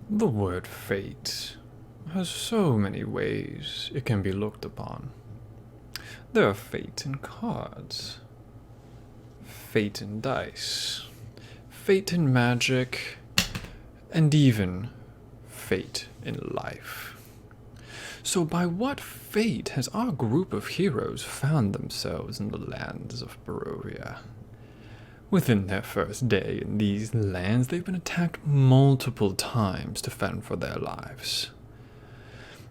The word fate has so many ways it can be looked upon. There are fate in cards, fate in dice, fate in magic, and even fate in life. So by what fate has our group of heroes found themselves in the lands of Barovia? Within their first day in these lands, they've been attacked multiple times to fend for their lives.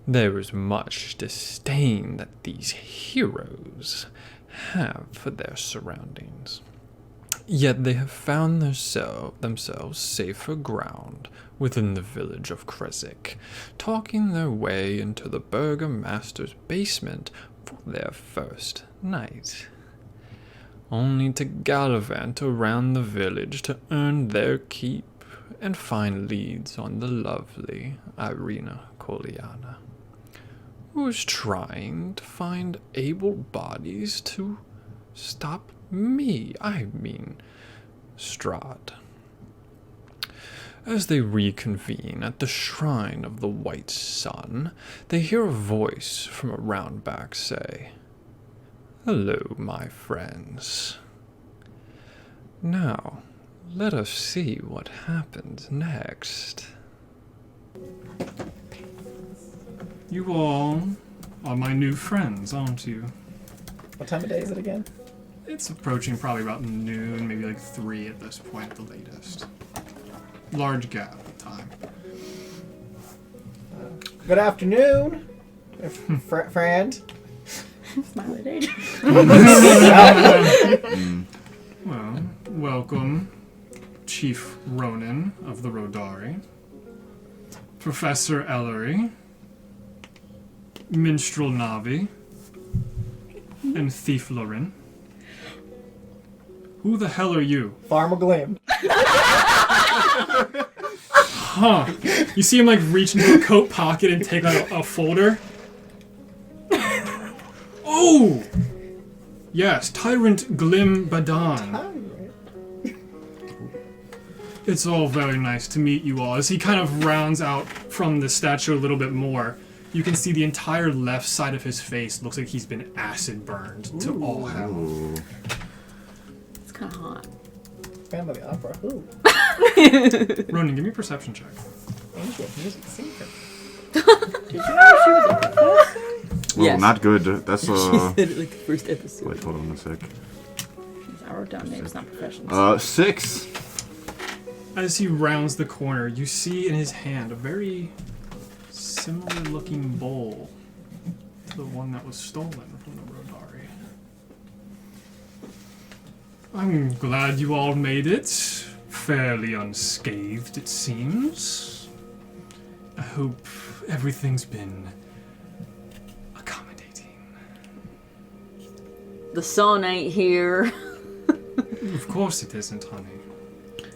There is much disdain that these heroes have for their surroundings. Yet they have found themselves safer ground within the village of Krezk, talking their way into the Burgomaster's basement for their first night, only to gallivant around the village to earn their keep and find leads on the lovely Ireena Kolyana, who is trying to find able bodies to stop Strahd. As they reconvene at the shrine of the White Sun, they hear a voice from around back say, "Hello, my friends. Now, let us see what happens next." You all are my new friends, aren't you? What time of day is it again? It's approaching probably about noon, maybe like 3 at this point at the latest. Large gap of time. Good afternoon, friend. Smile at Adrian. Well, welcome, Chief Ronan of the Rodari, Professor Ellery, Minstrel Navi, and Thief Lorin. Who the hell are you? Farmer Glim. Huh. You see him like reach into a coat pocket and take out a folder? Oh! Yes, Tyrant Glim Badan. It's all very nice to meet you all. As he kind of rounds out from the statue a little bit more, you can see the entire left side of his face looks like he's been acid burned to all hell. It's kind of hot. Phantom of the Opera. Who? Ronan, give me a perception check. Angel music singer. Did you know she was a professor? Well, Yes. not good. That's She said it like the first episode. Wait, hold on a sec. I wrote down names, not professions. 6. As he rounds the corner, you see in his hand a very similar looking bowl to the one that was stolen from the Rodari. I'm glad you all made it. Fairly unscathed, it seems. I hope everything's been accommodating. The sun ain't here. Of course it isn't, honey.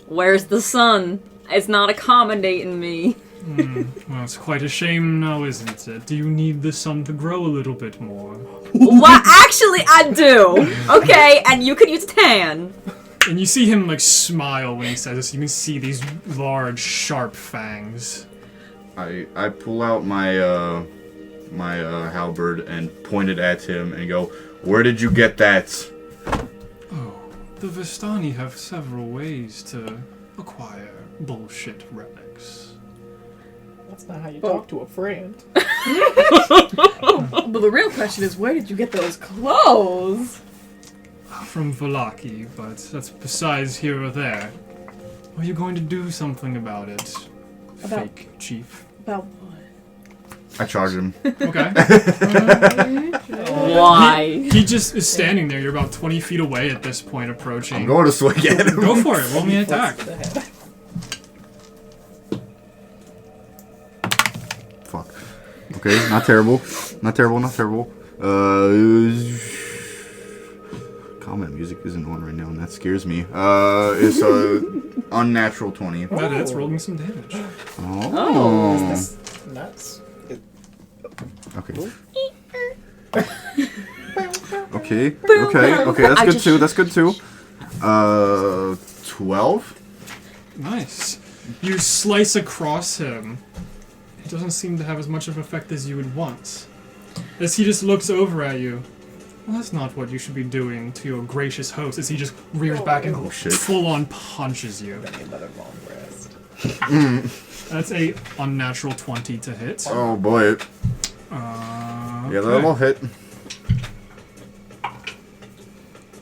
Where's the sun? It's not accommodating me. Well, it's quite a shame now, isn't it? Do you need the sun to grow a little bit more? Well, actually, I do. Okay, and you could use tan. And you see him, like, smile when he says this. You can see these large, sharp fangs. I pull out my my halberd and point it at him and go, "Where did you get that?" Oh, the Vistani have several ways to acquire bullshit relics. That's not how you talk to a friend. But the real question is, where did you get those clothes? From Valaki, but that's besides here or there. Are you going to do something about it, fake chief? About what? I charge him. Okay. Why? He just is standing there. You're about 20 feet away at this point, approaching. I'm going to swing at him. Go for it. Roll me an attack. Fuck. Okay, not terrible. Not terrible, not terrible. Combat music isn't on right now, and that scares me. It's a unnatural 20. That is. Roll me some damage. Oh. That's nuts. Okay. Okay, that's good too, 12? Nice. You slice across him. It doesn't seem to have as much of an effect as you would want. As he just looks over at you. Well, that's not what you should be doing to your gracious host. As he just rears back and shit. full-on punches you. Got me another long rest. That's a unnatural 20 to hit. Oh boy. Yeah, that'll hit.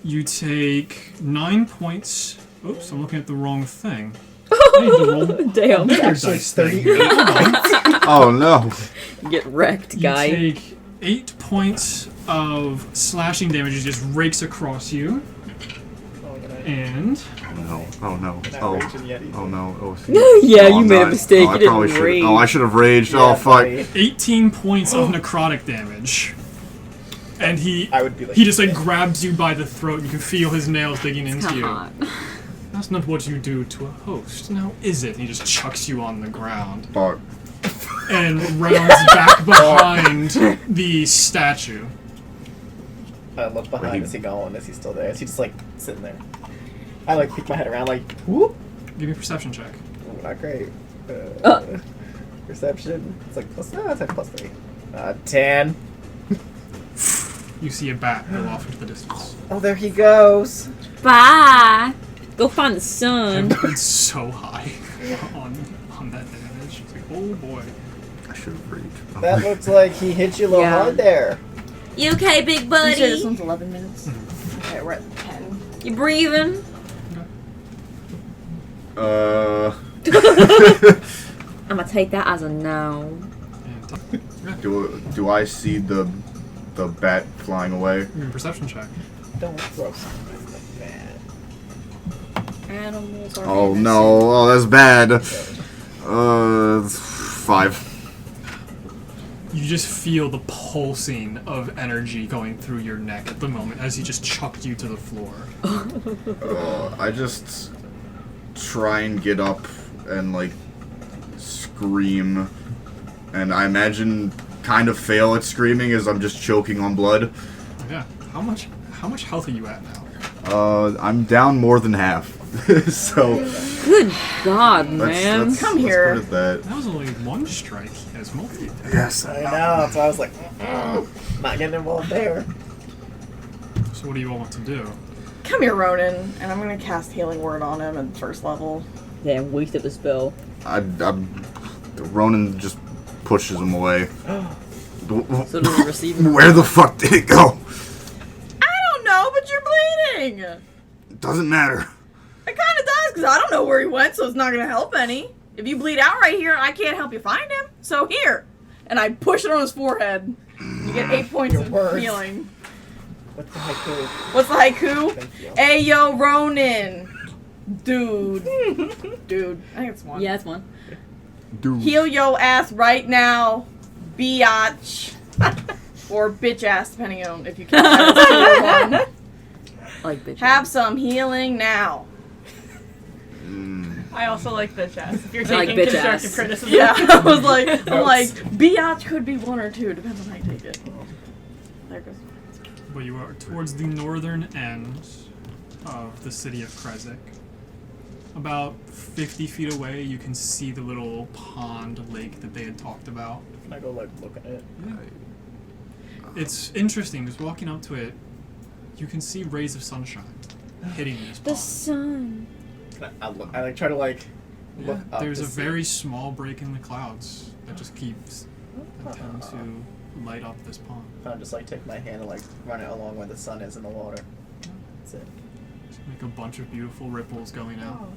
You take 9 points. Oops, I'm looking at the wrong thing. I need the wrong Damn. bigger Actually, dice thing. 38. Oh no. Get wrecked, You guy. take 8 points of slashing damage. It just rakes across you. Oh, you're not- And Oh no. Oh no. you're not Oh. raging yet either. Oh no. Oh, see. Yeah, Oh, you I'm made a not. mistake. Oh, I You didn't probably should. rage. Oh, I should have raged. Yeah, Oh fuck. buddy. 18 points of necrotic damage. And he I would be like. just like grabs you by the throat and you can feel his nails digging into Come you. on. That's not what you do to a host. Now is it? And he just chucks you on the ground Fuck. and rounds back behind the statue. I look behind. Wait. Is he going? Is he still there? Is he just like sitting there? I like peek my head around like whoop. Give me a perception check. Ooh, not great. Uh. Perception. It's like plus. No, it's like plus 3. 10. You see a bat go off into the distance. Oh, there he goes. Bye. Go find the sun. It's so high on that damage. It's like, oh boy. I should have raged. Oh. That looks like he hit you a little Yeah. hard there. You okay, big You say this buddy? one's 11 minutes? Okay, we're at 10. You breathing? I'm gonna take that as a no. And Do I see the bat flying away? give me a perception check. Don't throw something like that. Animals are Oh innocent. no. Oh, that's bad. 5. You just feel the pulsing of energy going through your neck at the moment as he just chucked you to the floor. I just try and get up and like scream, and I imagine kind of fail at screaming as I'm just choking on blood. Yeah. How much health are you at now? I'm down more than half. So Good God, man. let's Come here. put it that. That was only one strike. He has multi attack. Yes. I know. So I was like, not getting involved there. So what do you all want to do? Come here, Ronan, and I'm gonna cast Healing Word on him at first level. Damn, wasted the spell. Ronan just pushes him away. So does it receive him? Where the fuck did it go? I don't know, but you're bleeding! It Doesn't matter. kinda does, because I don't know where he went, so it's not gonna help any. If you bleed out right here, I can't help you find him. So here! And I push it on his forehead. You get 8 points Your of words. healing. What's the haiku? What's the haiku? Thank you. Hey yo, Ronan! Dude. Dude. I think it's one. Yeah, that's one. Dude. Heal yo ass right now, biatch. Or bitch ass, depending on if you can. I like bitch. Have some healing now. Mm. I also like bitch ass. If you're I like taking bitch constructive ass. criticism. Yeah, I'm like, biatch could be one or two, depends on how you take it. There goes. But you are towards the northern end of the city of Krezk. About 50 feet away, you can see the little pond lake that they had talked about. Can I go like look at it? It's interesting, just walking up to it, you can see rays of sunshine hitting this The pond. sun. Can I like try to like look Yeah, up. there's to a see. very small break in the clouds that just keeps tend to light up this pond. Can I just like take my hand and like run it along where the sun is in the water? That's it. Just make a bunch of beautiful ripples going out.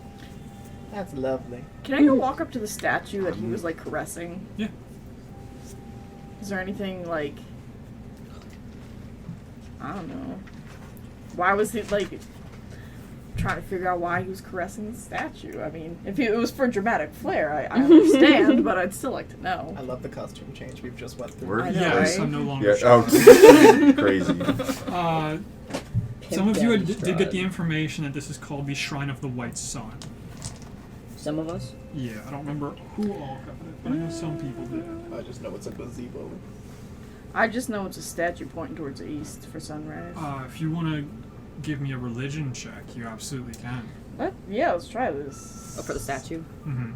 That's lovely. Can I go walk up to the statue that he was like caressing? Yeah. Is there anything like, I don't know. Why was he like trying to figure out why he was caressing the statue? I mean, if it was for dramatic flair, I understand, but I'd still like to know. I love the costume change we've just went through. Word? I know, Yes, right? I'm no longer Yeah. sure. Oh, crazy. Some of you down did get the Strahd. information that this is called the Shrine of the White Sun. Some of us. Yeah, I don't remember who all got it, but I know some people did. I just know it's a gazebo. I just know it's a statue pointing towards the east for sunrise. If you want to give me a religion check, you absolutely can. What? Yeah, let's try this. Oh, for the statue. Mm-hmm.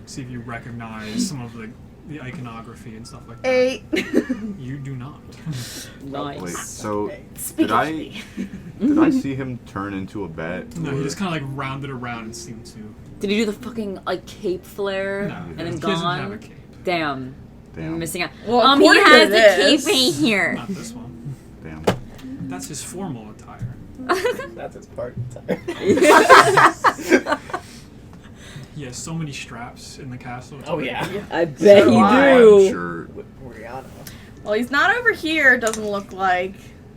See if you recognize some of the iconography and stuff like that. 8. You do not. Nice. Wait, so Speak did I see him turn into a bat? No, or- he just kind of like rounded around and seemed to. Did he do the fucking like cape flare No, and then he doesn't have a gone? cape. Damn. Damn. Missing out. Well, He according to has the this- cape right here. Not this one. Damn. That's his formal attire. That's his part. Sorry. He has so many straps in the castle. It's Oh pretty yeah. cool. I bet So you I- do. I'm sure. Rihanna. Well, he's not over here. Doesn't look like.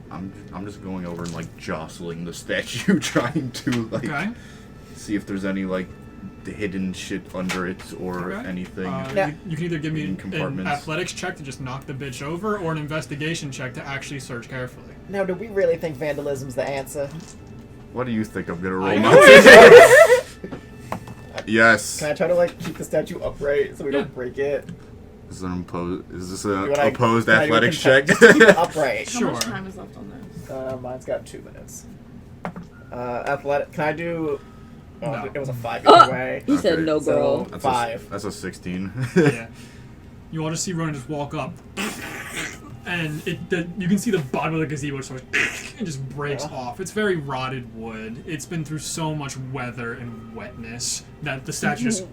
I'm just going over and like jostling the statue, trying to like Okay. see if there's any like the hidden shit under it or Okay. anything. Yeah. You can either give me In an compartments. athletics check to just knock the bitch over, or an investigation check to actually search carefully. Now, do we really think vandalism's the answer? What do you think I'm gonna roll? I my- know. Yes. Can I try to like keep the statue upright so we don't break it? Is this You an wanna- opposed can I do a athletics check? consent? Just keep it upright. How Sure. much time is left on this? Mine's got 2 minutes. Athletic. Can I do? Oh, No. it was a 5 either way. He said Okay, no, so- girl. That's 5. That's a 16. Yeah. You all just see Ronan just walk up, and you can see the bottom of the gazebo sort of and just breaks off. It's very rotted wood. It's been through so much weather and wetness that the statue just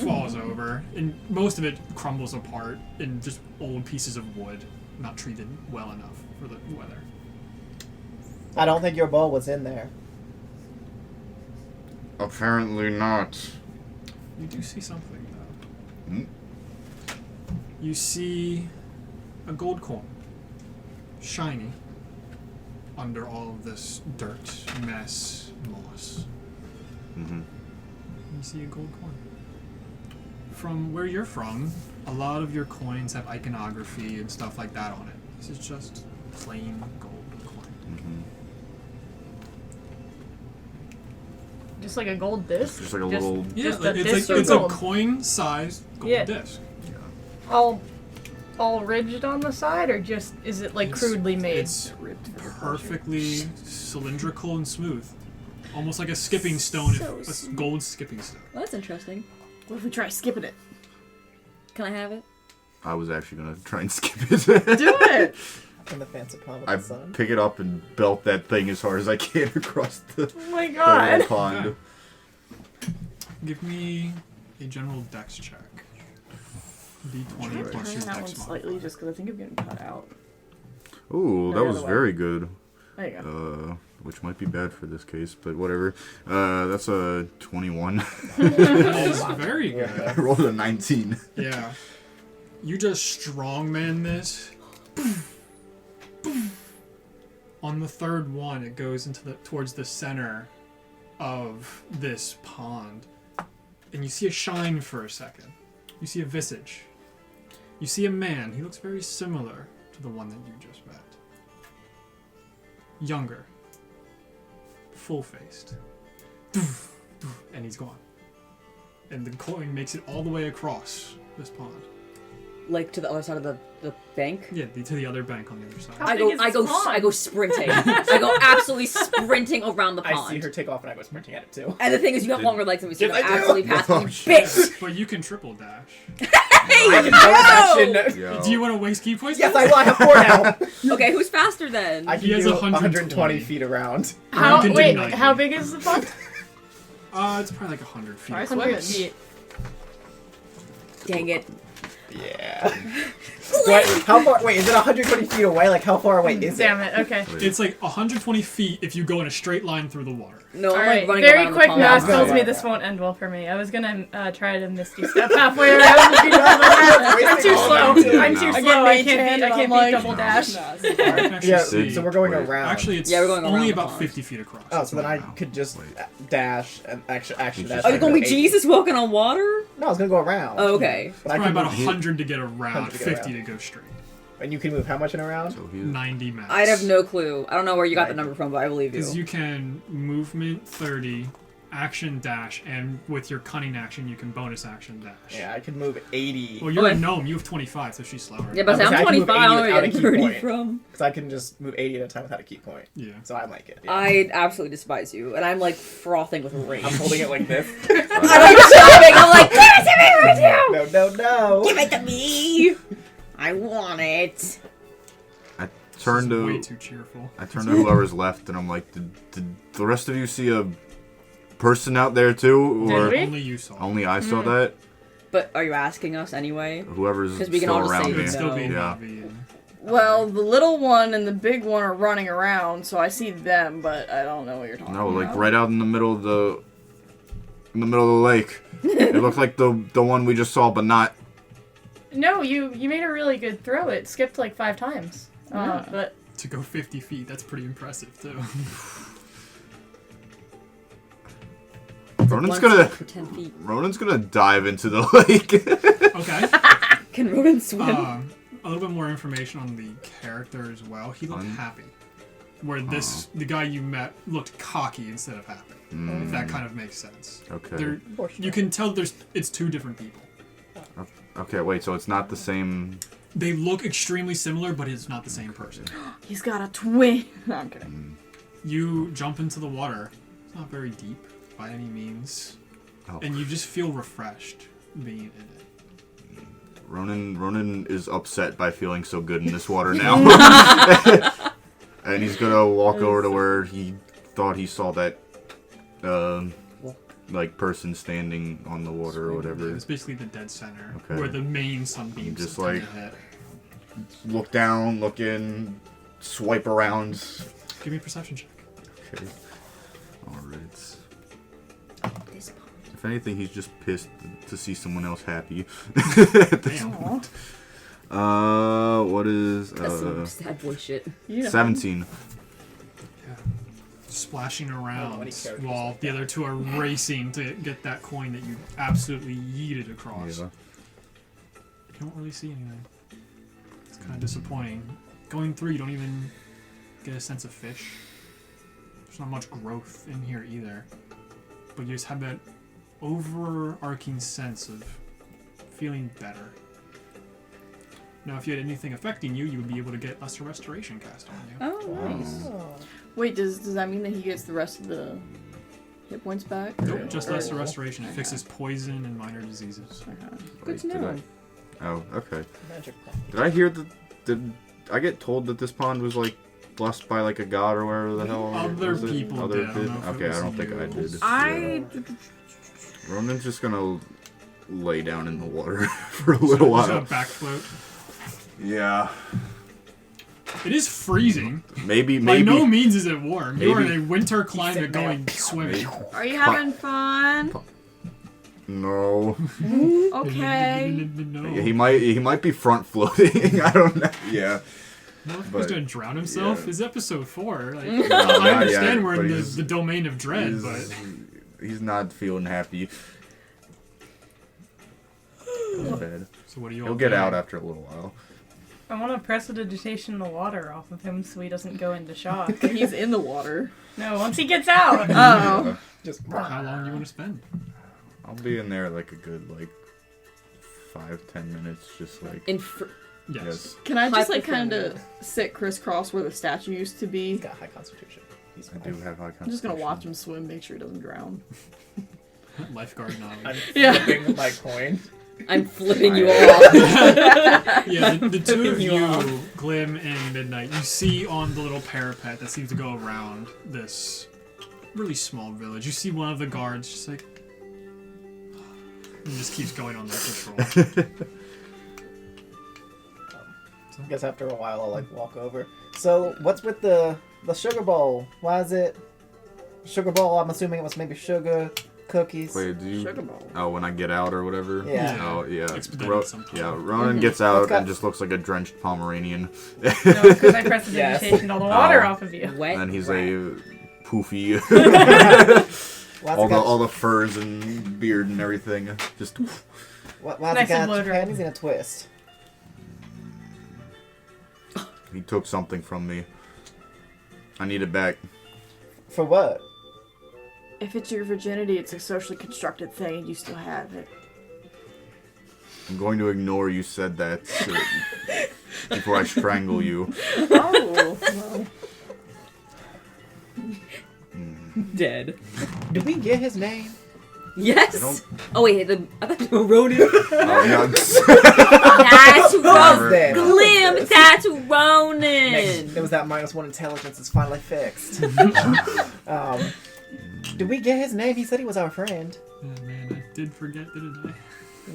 falls over, and most of it crumbles apart in just old pieces of wood, not treated well enough for the weather. I don't think your bowl was in there. Apparently not. You do see something though. Hmm? You see a gold coin, shiny, under all of this dirt, mess, moss. Mm-hmm. You see a gold coin. From where you're from, a lot of your coins have iconography and stuff like that on it. This is just plain gold coin. Mm-hmm. Just like a gold disc. Just like a little. Yeah, Just like, a it's disc like of it's a gold. coin-sized gold Yeah. disc. All rigid on the side, or just is it like It's- crudely made? It's perfectly cylindrical and smooth, almost like a skipping stone, a gold skipping stone. Well, that's interesting. What if we try skipping it? Can I have it? I was actually gonna try and skip it. Do it! In the fancy palm of I the sun. pick it up and belt that thing as hard as I can across the, Oh my the god. little pond. Give me a general dex check. D20 plus your Turn that one dex slightly modifier. just because I think I'm getting cut out. Ooh, that the was other way. very good. There you go. Which might be bad for this case, but whatever. That's a 21. That is very good. I rolled a 19. Yeah. You just strongman this. On the third one, it goes into towards the center of this pond, and you see a shine for a second. You see a visage. You see a man. He looks very similar to the one that you just met. Younger. Full-faced. And he's gone. And the coin makes it all the way across this pond. Like to the other side of the bank? Yeah, to the other bank on the other side. How big is this pond? I go sprinting. I go absolutely sprinting around the pond. I see her take off and I go sprinting at it too. And the thing is, you have longer legs than me, so Yes, you go I do. absolutely past Oh, me, shit. bitch! But you can triple dash. I can bonus action. Yo. Do you want to waste key points? Yes, I will. I have 4 now. Okay, who's faster then? I can He has do 120 feet around. How You can do wait? 90. How big is the pond? It's probably like 100 feet. Alright, 100 swim feet. it. Dang it. Yeah. Wait, how far? Wait, is it 120 feet away? Like, how far away is Damn it? it. Okay. It's like 120 feet if you go in a straight line through the water. No, All I'm right. like running Very around quick the pond. math Yeah. tells me Yeah. this won't end well for me. I was gonna try to misty step halfway around. I'm too slow. I'm too Again, slow. I mage can't hand, beat. I I'm can't like- beat double dash. I can actually Yeah, see. so we're going Wait. around. Actually, it's Yeah, we're going only around the about pond. 50 feet across. Oh, That's so then what I know. could just dash and actually dash. Are you gonna be Jesus walking on water? No, I was gonna go around. Oh, okay. But I Probably can about move, 100 to get around, 100 to get 50 around. to go straight. and you can move how much in a round? So he's 90 max. I'd have no clue. I don't know where you got the number from, but I believe you. Because you can movement 30, action dash, and with your cunning action, you can bonus action dash. Yeah, I can move 80. Well, you're a Okay. gnome. You have 25, so she's slower. Yeah, but I was I'm saying I can move 25. I 80 only without a get key 30 point. from. Because I can just move 80 at a time without a key point. Yeah. So I like it. Yeah. I absolutely despise you, and I'm like frothing with rage. I'm holding it like this. I'm like sobbing. I'm like, give it to me, No. give it to me. I want it. I turn This is way to too cheerful. whoever's left, and I'm like, did the rest of you see a person out there too, or Did we? Only you saw. only I saw that? But are you asking us anyway? Whoever's 'Cause we can still all just around say It me. would still be No. Yeah. Navi and- Well, the little one and the big one are running around, so I see them, but I don't know what you're talking No, about. like right out in the middle of the lake. It looked like the one we just saw, but not. No, you made a really good throw. It skipped like 5 times. But To go 50 feet, that's pretty impressive too. Ronan's One gonna step for 10 feet. Ronan's gonna dive into the lake. Okay. Can Ronan swim? A little bit more information on the character as well. He looked happy. Where the guy you met looked cocky instead of happy. If that kind of makes sense. Okay. You can tell it's two different people. Okay, wait. So it's not the same. They look extremely similar, but it's not the same person. He's got a twin. No, I'm kidding. You jump into the water. It's not very deep by any means. Oh. And you just feel refreshed being in it. Ronan is upset by feeling so good in this water now. And he's gonna walk over to where he thought he saw that like person standing on the water or whatever. It's basically the dead center, Okay. where the main sunbeams Just tend like- to hit. Look down, look in, swipe around. Give me a perception check. Okay. Alright. This pond. If anything, he's just pissed to see someone else happy. At this Damn. point. What is That's some sad boy shit. You know. 17? Splashing Oh, around many characters while like the other two are racing to get that coin that you absolutely yeeted across. Yeah. You don't really see anything. It's kind of disappointing. Going through, you don't even get a sense of fish. There's not much growth in here either. But you just have that overarching sense of feeling better. Now, if you had anything affecting you, you would be able to get lesser restoration cast on you. Oh, nice. Wait, does that mean that he gets the rest of the hit points back? Nope, just Or- lesser restoration. It fixes poison and minor diseases. Okay. Good to Did know. Oh, okay. Magic pond. Did I hear that? Did I get told that this pond was like blessed by like a god or whatever the hell? Other was it? people Other did. I don't know if it Okay, was I don't think you. I did. I Ronan's just gonna lay down in the water for a little Just a while. back float. Yeah. It is freezing. Maybe. By no means is it warm. You are in Maybe- a winter climate going swimming. Are you having fun? No. Okay. No. He might be front floating. I don't know. Yeah. No, if he's but- gonna drown himself. yeah. It's episode 4. Like, not I understand yet, we're but in he's- the domain of dread, but He's not feeling happy. That's bad. so what do you all He'll get do? out after a little while. I want to prestidigitation the water off of him so he doesn't go into shock. He's in the water. No, once he gets out. Oh. Just How long do you want to spend? I'll be in there like a good 5-10 minutes, just like Yes. Can I just like kind Hypothermia. of sit crisscross where the statue used to be? He's got high constitution. He's I do have high I'm just gonna concentration. watch him swim, make sure he doesn't drown. Lifeguard I'm knowledge. Yeah. flipping my coin. I'm flipping you off. Yeah, the two of You you, off. Glim and Midnight, you see on the little parapet that seems to go around this really small village. You see one of the guards just like, and just keeps going on their patrol. I guess after a while I'll like walk over. So what's with the sugar bowl? Why is it sugar bowl? I'm assuming it was maybe sugar, cookies. Wait, do you? Sugar bowl. Oh, when I get out or whatever. Yeah. Oh, yeah. Expedited sometime. Yeah. Ronan gets out It's got- and just looks like a drenched Pomeranian. No, because I prestidigitation Yes. all the water Oh. off of you. Wet. And then he's a poofy. Why's all it the got, all the furs and beard and everything. Just. why's Nice it got and blow dry. panties in a twist? He took something from me. I need it back. For what? If it's your virginity, it's a socially constructed thing, and you still have it. I'm going to ignore you said that before I strangle you. Oh, well. Dead. Did we get his name? Yes. Oh wait, I thought you wrote it. Oh, yeah. That's was that? Glim. That's Next, Ronan. there was that -1 intelligence. It's finally fixed. Did we get his name? He said he was our friend. Oh, man, I did forget, didn't I?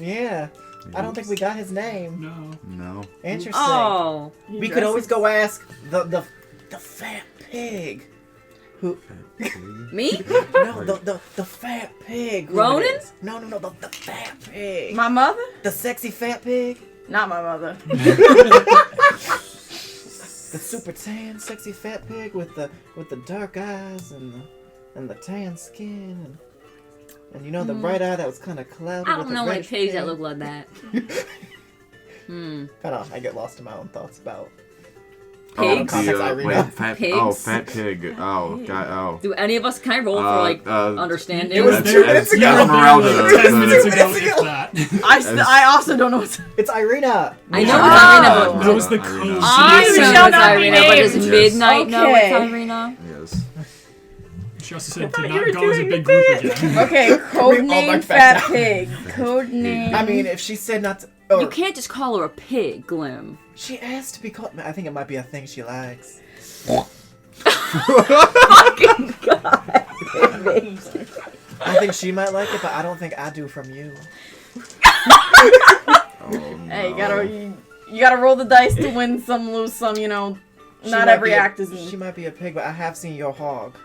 Yeah. I don't think we got his name. No. No. Interesting. Oh. We could always go ask the fat pig. Who? Me? No, the fat pig. who Ronan? it is. No, the fat pig. My mother? The sexy fat pig. Not my mother. The super tan, sexy fat pig with the dark eyes and the tan skin and you know the bright eye that was kind of cloudy. I with don't the know any reddish pigs that skin. look like that. I get lost in my own thoughts about. Pigs? Context, Ireena. fat, Pigs? oh, fat pig. Oh, God, oh. Do any of us can I roll for like understanding? It was That's- 2 minutes that's ago. Esmeralda. 10 minutes ago, minutes if ago. that. I also don't know what's. It's Ireena. I know Oh. it's Ireena, but That was the Ireena. code. I She know shall it's not be Ireena, but does named. Midnight know it's Okay. Ireena? Yes. She also said thought to you not were go as a doing big a group bit. again. Okay, We code all name back Fat down. Pig. Code name. I mean, if she said not to, You can't just call her a pig, Glim. she asked to be called. I think it might be a thing she likes. Fucking God. I think she might like it, but I don't think I do from you. Oh, no. Hey, you gotta roll the dice to win some, lose some. You know, She not might every be a- act is. She might be a pig, but I have seen your hog.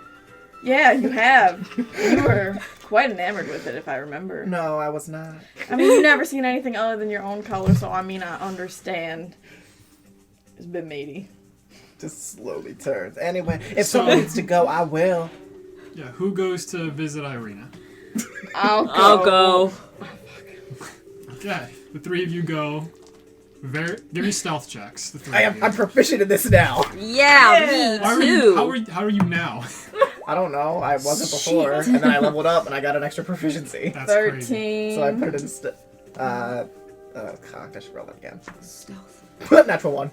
Yeah, you have. You were quite enamored with it, if I remember. No, I was not. I mean, you've never seen anything other than your own color, so I mean, I understand. It's been matey. Just slowly turns. Anyway, if So- someone needs to go, I will. Yeah, who goes to visit Ireena? I'll go. Okay, the 3 of you go. Give me stealth checks. The 3 I of am. you. I'm proficient in this now. Yeah, How me are you? too. How are you now? I don't know. I wasn't before, and then I leveled up, and I got an extra proficiency. That's crazy. 13. So I put it in. Cock. I should roll that again. Stealth. Natural 1.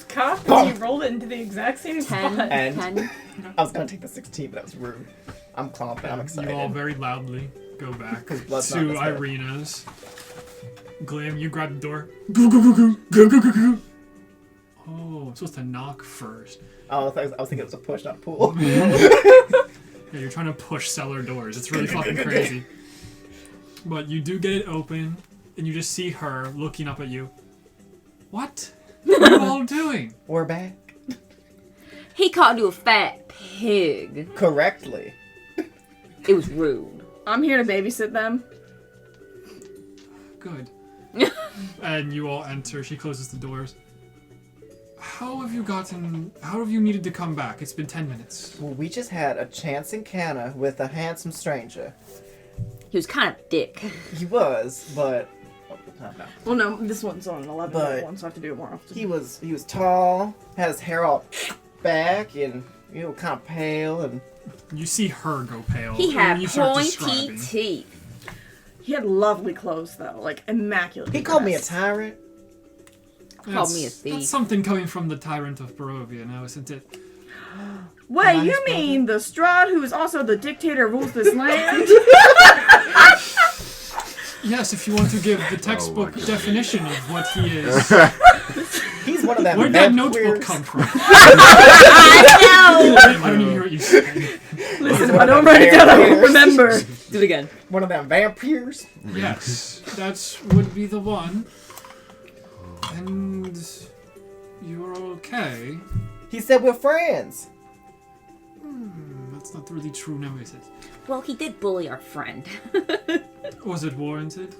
Cough, and you rolled it into the exact same 10. spot. And 10. I was gonna take the 16, but that was rude. I'm clomping. I'm excited. You all very loudly go back to 'Cause blood's not in his head. Ireena's. Glim, you grab the door. Go, go, go, go, go, go, go, go. Oh, I'm supposed to knock first. Oh, I was thinking it was a push, not a pull. Yeah, you're trying to push cellar doors. It's really fucking crazy. But you do get it open, and you just see her looking up at you. What? What are you all doing? We're back. He called you a fat pig. Correctly. It was rude. I'm here to babysit them. Good. And you all enter. She closes the doors. How have you needed to come back? It's been 10 minutes. Well, we just had a chance encounter with a handsome stranger. He was kind of dick. He was, but Well, no, this one's on an 11 But- one, so I have to do it more often. he was tall, had his hair all back, and kind of pale, and You see her go pale. He and had you start pointy describing. teeth. He had lovely clothes, though, like immaculate. he called me a tyrant. Called me a thief. That's something coming from the Tyrant of Barovia now, isn't it? Wait, Nice, you mean the Strahd, who is also the dictator, rules this land? Yes, if you want to give the textbook God. definition of what he is. He's one of them. Where'd that vampires. notebook come from? I I don't even hear what you said. Listen, one if I of don't them write it down, I won't vampires. remember. know. Do it again. One of them vampires. Yes, that would be the one. And you're okay. He said we're friends. That's not really true now, is it? Well, he did bully our friend. Was it warranted?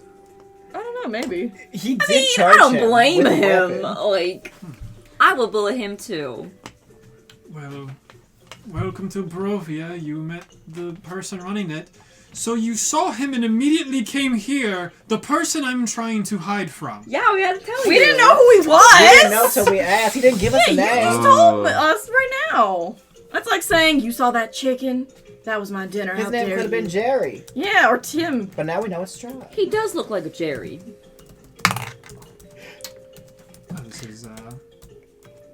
I don't know, maybe. He did I mean, charge I don't him blame with a him. weapon. Like, I would bully him too. Well, welcome to Barovia. You met the person running it. So you saw him and immediately came here, the person I'm trying to hide from. Yeah, we had to tell you. We didn't know who he was! We didn't know till we asked. He didn't give us a You name. just told us right now. That's like saying you saw that chicken That was my dinner. His How name dare could have you. been Jerry, Yeah, or Tim. but now we know it's Strahd. He does look like a Jerry. Oh, this is,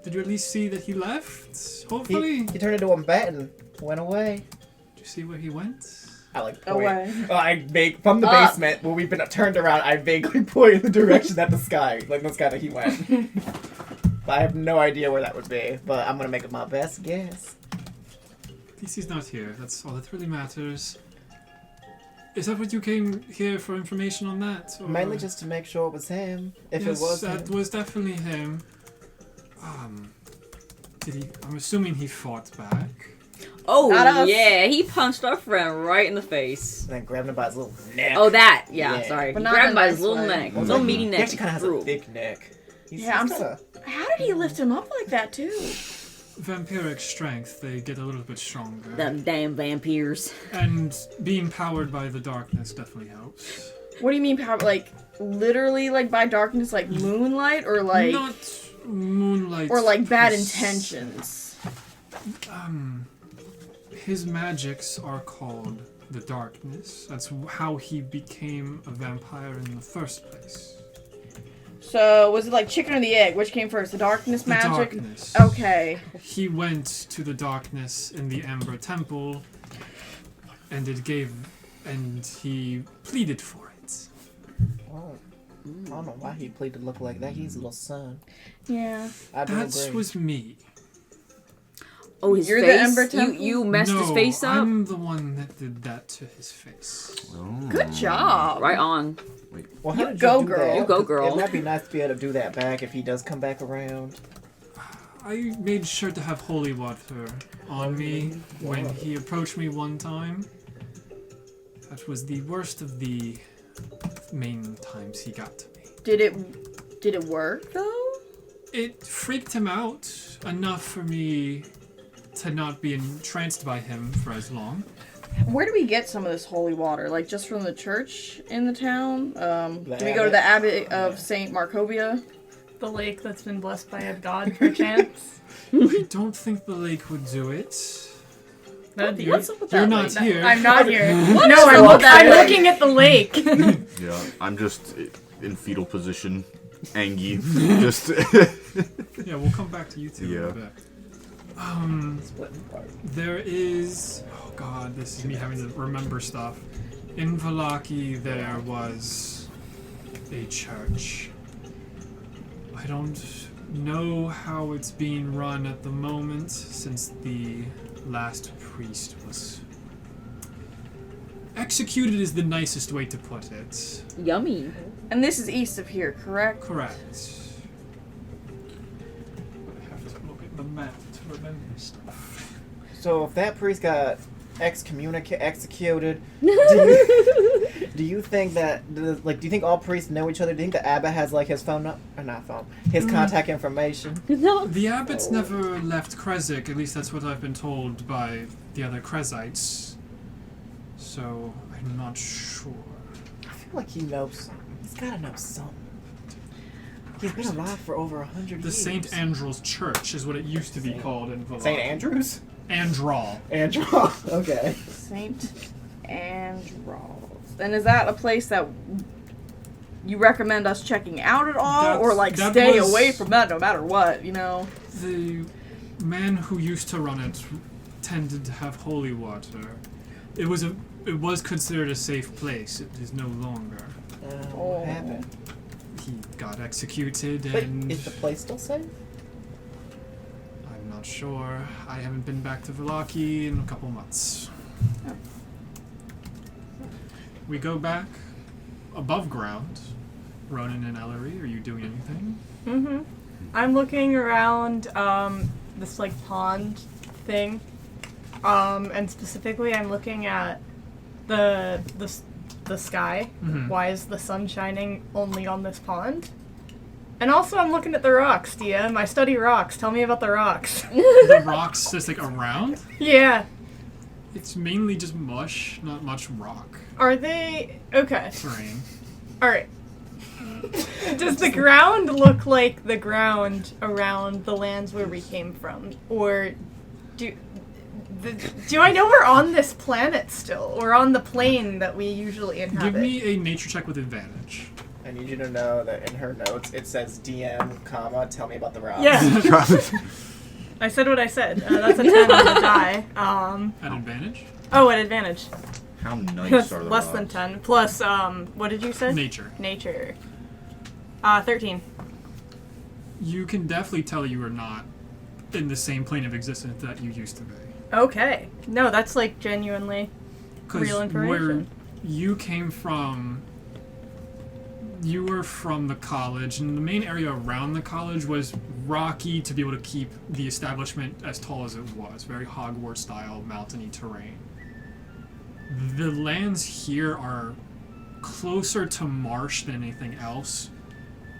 Did you at least see that he left? He Hopefully. turned into a bat and went away. Did you see where he went? I like point. Away. I vague from the Up. basement where we've been turned around. I vaguely point in the direction that the sky, like the sky that he went. But I have no idea where that would be. But I'm gonna make my best guess. At least he's not here. That's all that really matters. Is that what you came here for information on that? Or... Mainly just to make sure it was him. If yes, it was that him. was definitely him. Did he? I'm assuming he fought back. Oh, Not us. yeah, he punched our friend right in the face. And then grabbed him by his little neck. Oh, that. Yeah, Yeah. sorry. But He not grabbed in him a by his nice little way. neck. Well, Little he- meaty He neck. actually kind of has a Brutal. thick neck. He's Yeah, I'm kinda, How did he lift him up like that, too? Vampiric strength, they get a little bit stronger. Them damn vampires. And being powered by the darkness definitely helps. What do you mean power? Like, literally, like, by darkness, like moonlight? Or, like... Not moonlight. Or, like, bad pers- intentions? His magics are called the darkness. That's how he became a vampire in the first place. So, was it like chicken or the egg? Which came first? The darkness The magic? darkness. Okay. He went to the darkness in the Ember Temple, and he pleaded for it. oh, I don't know why he played to look like that. He's a little son. Yeah. I do That agree. was me. Oh, his You're the face? Ember Temple? You messed his No, face up? I'm the one that did that to his face. Good job. Right on. Well, how You did go, do girl. that? You go, girl. It might be nice to be able to do that back if he does come back around. I made sure to have holy water on me when he approached me one time. That was the worst of the main times he got to me. Did it work, though? It freaked him out enough for me to not be entranced by him for as long. Where do we get some of this holy water? Like, just from the church in the town? Do we go to abbot? the Abbey of St. Markovia? The lake that's been blessed by a god, perchance. I don't think the lake would do it. That'd be What's up with You're that? not lake? here. I'm not here. What No, is I'm, up with that I'm lake? looking at the lake. Yeah, I'm just in fetal position, Angie. Just Yeah, we'll come back to you two in Yeah. a bit. Splitting apart. There is... Oh god, this is me having to remember stuff. In Vallaki, there was a church. I don't know how it's being run at the moment, since the last priest was... Executed is the nicest way to put it. Yummy. And this is east of here, correct? Correct. I have to look at the map to remember stuff. So if that priest got executed, do you think that do you think all priests know each other? Do you think the abbot has like his phone or not phone, his contact information? No. The abbots never left Krezk, at least that's what I've been told by the other Krezites. So, I'm not sure. I feel like he knows something. He's gotta know something. He's been alive for over 100 The years. St. Andrew's Church is what it used to be called in Vallaki. St. Andrews? Andral. Andrew. Okay. St. Andros. And is that a place that you recommend us checking out at all? Or, like, That stay was- away from that no matter what, you know? The man who used to run it tended to have holy water. It was considered a safe place. It is no longer. What happened? He got executed, But and is the place still safe? I'm not sure. I haven't been back to Vallaki in a couple months. Oh. We go back above ground. Ronan and Ellery, are you doing anything? Mm-hmm. I'm looking around this like pond thing, and specifically I'm looking at the sky. Mhm. Why is the sun shining only on this pond? And also I'm looking at the rocks, DM. I study rocks. Tell me about the rocks. The rocks just like around? Yeah. It's mainly just mush, not much rock. Are they okay? Terrain. Alright. Does the ground look like the ground around the lands where we came from? Or Do I know we're on this planet still? We're on the plane that we usually inhabit. Give me a nature check with advantage. I need you to know that in her notes it says DM, comma, tell me about the rocks. Yeah. I said what I said. That's a 10 on the die. At advantage? Oh, at advantage. How nice That's are the less rocks? than 10. Plus, what did you say? Nature. Nature. 13. You can definitely tell you are not in the same plane of existence that you used to be. Okay. No, that's like genuinely real Where information. you came from, you were from the college, and the main area around the college was rocky to be able to keep the establishment as tall as it was. Very Hogwarts-style, mountainy terrain. The lands here are closer to marsh than anything else.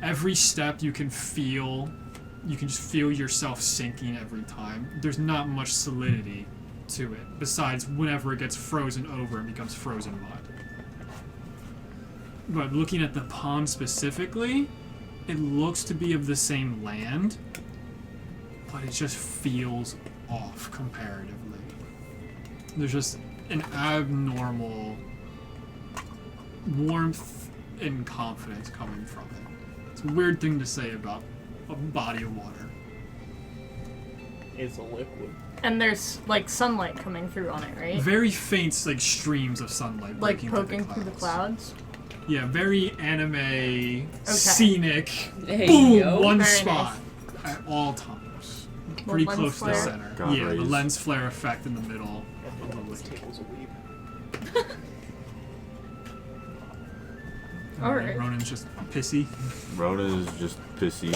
Every step you can just feel yourself sinking every time. There's not much solidity to it, besides whenever it gets frozen over and becomes frozen mud. But looking at the pond specifically, it looks to be of the same land, but it just feels off comparatively. There's just an abnormal warmth and confidence coming from it. It's a weird thing to say about a body of water. It's a liquid. And there's like sunlight coming through on it, right? Very faint, like streams of sunlight Like breaking poking through through the clouds. Yeah, very anime, scenic. There you Boom! go. One Very spot at all times. Pretty lens close to the flare. center. God Yeah, the rays. lens flare effect in the middle. This table's a weep. Alright. Ronan's just pissy. Rhoda is just pissy.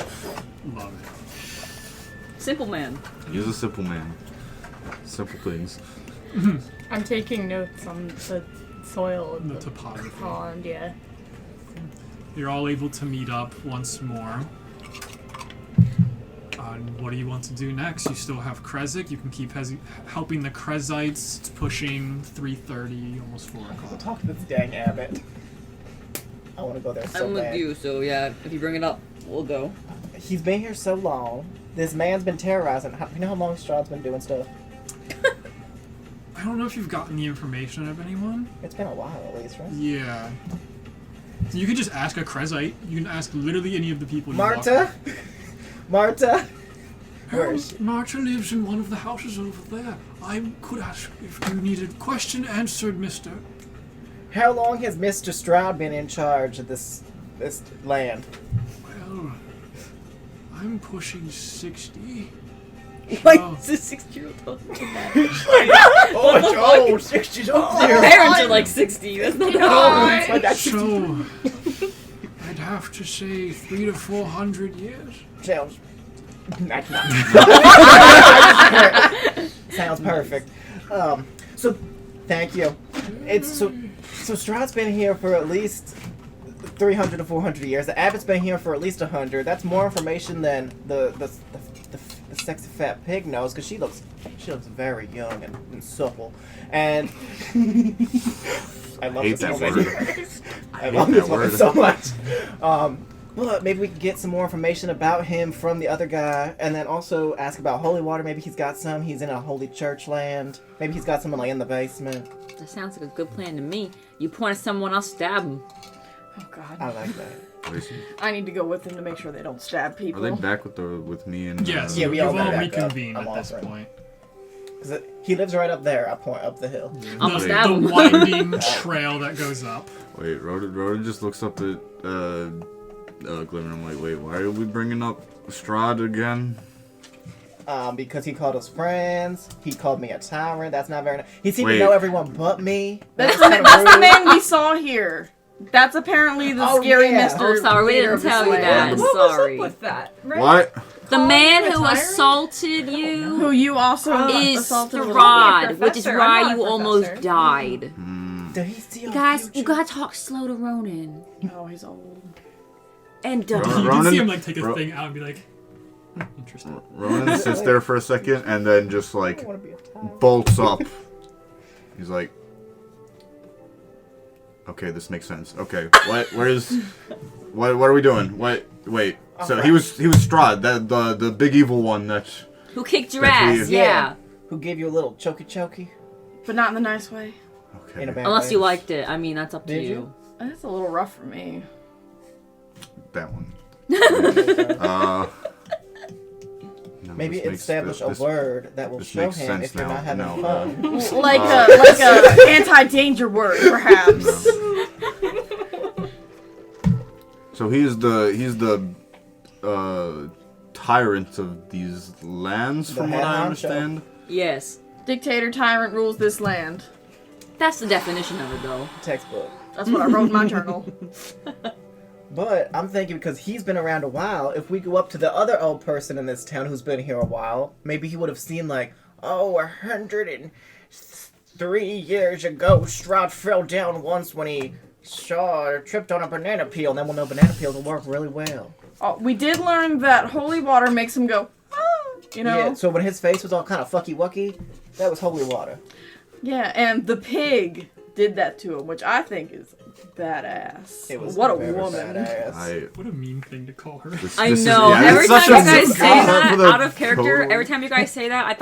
Love it. Simple man. He's a simple man. Simple things. I'm taking notes on the soil of The the topography. pond, yeah. You're all able to meet up once more. What do you want to do next? You still have Krezk. You can keep helping the Krezites. It's pushing 3:30, almost 4 We'll o'clock. talk to this dang abbot. I want to go there so I'm with bad. you, so yeah, if you bring it up, we'll go. He's been here so long. This man's been terrorizing. You know how long Strahd's been doing stuff? I don't know if you've gotten the information of anyone. It's been a while at least, right? Yeah. You can just ask a Krezite. You can ask literally any of the people you walk Marta? Marta? Where is she? Marta lives in one of the houses over there. I could ask if you needed question answered, mister. How long has Mr. Strahd been in charge of this land? Well, I'm pushing 60. Why Oh. is this 6-year-old talking that? Oh, 60's up there. Parents are like 60. That's not that old. So, I'd have to say 300 to 400 years. Sounds. Sounds perfect. So, thank you. So Strahd's been here for at least 300 to 400 years. The abbot's been here for at least 100. That's more information than the sexy fat pig knows, because she looks very young and supple. And I love Hate this that woman. word. I love hate this that woman word. so much. But maybe we can get some more information about him from the other guy, and then also ask about holy water. Maybe he's got some. He's in a holy church land. Maybe he's got some like in the basement. That sounds like a good plan to me. You point at someone, I'll stab him. Oh god. I like that. Wait, so I need to go with them to make sure they don't stab are people. they back with me and? Yes, Yeah, we you've all all got back up. reconvened I'm at this offering. point. Cause he lives right up there. I point up the hill. I'm The, stab the him. winding trail that goes up. Wait, Rhoda just looks up at Glimmer. I'm like, wait, why are we bringing up Strahd again? Because he called us friends. He called me a tyrant. That's not very nice. He seemed Wait. to know everyone but me. That's kinda the rude. man we saw here. That's apparently the Oh, scary yeah. Mr. Oh, sorry, we leader didn't of this tell you land. that. What Sorry. was up with that? Right? What? The Calling man you a who tyrant? assaulted you Who you also is assaulted a little- Strahd, which is professor. why I'm not a you almost professor. died. Did he see our Guys, you future? gotta talk slow to Ronan. Oh, he's old. And Ronan- You can Ronan- see him like take a Ro- thing out and be like, interesting. Ronan sits there for a second and then just I like don't want to be a tyrant. bolts up. He's like, okay, this makes sense. Okay, what are we doing? What? Wait. So he was Strahd, the big evil one that who kicked your That's ass, weird. yeah. who gave you a little chokey But not in the nice way. Okay. in a bad Unless way? you liked it. I mean, that's up to Did you. you? That's a little rough for me. That one. No, Maybe this makes- establish this- a word that will this show makes him sense if you're now. not having No, fun. Like a anti-danger word, perhaps. So he's the tyrant of these lands, The from head what I honcho. understand. Yes. Dictator tyrant rules this land. That's the definition of it, though. Textbook. That's what I wrote in my journal. But I'm thinking because he's been around a while, if we go up to the other old person in this town who's been here a while, maybe he would have seen like, 103 years ago, Strahd fell down once when he tripped on a banana peel, and then we'll know banana peels will work really well. Oh, we did learn that holy water makes him go, ah, you know? Yeah, so when his face was all kind of fucky wucky, that was holy water. Yeah, and the pig did that to him, which I think is badass. It was what a very woman. badass. What a mean thing to call her. I This is- know. yeah, Every it's time such you a guys good say call that for the out of character, total- every time you guys say that, I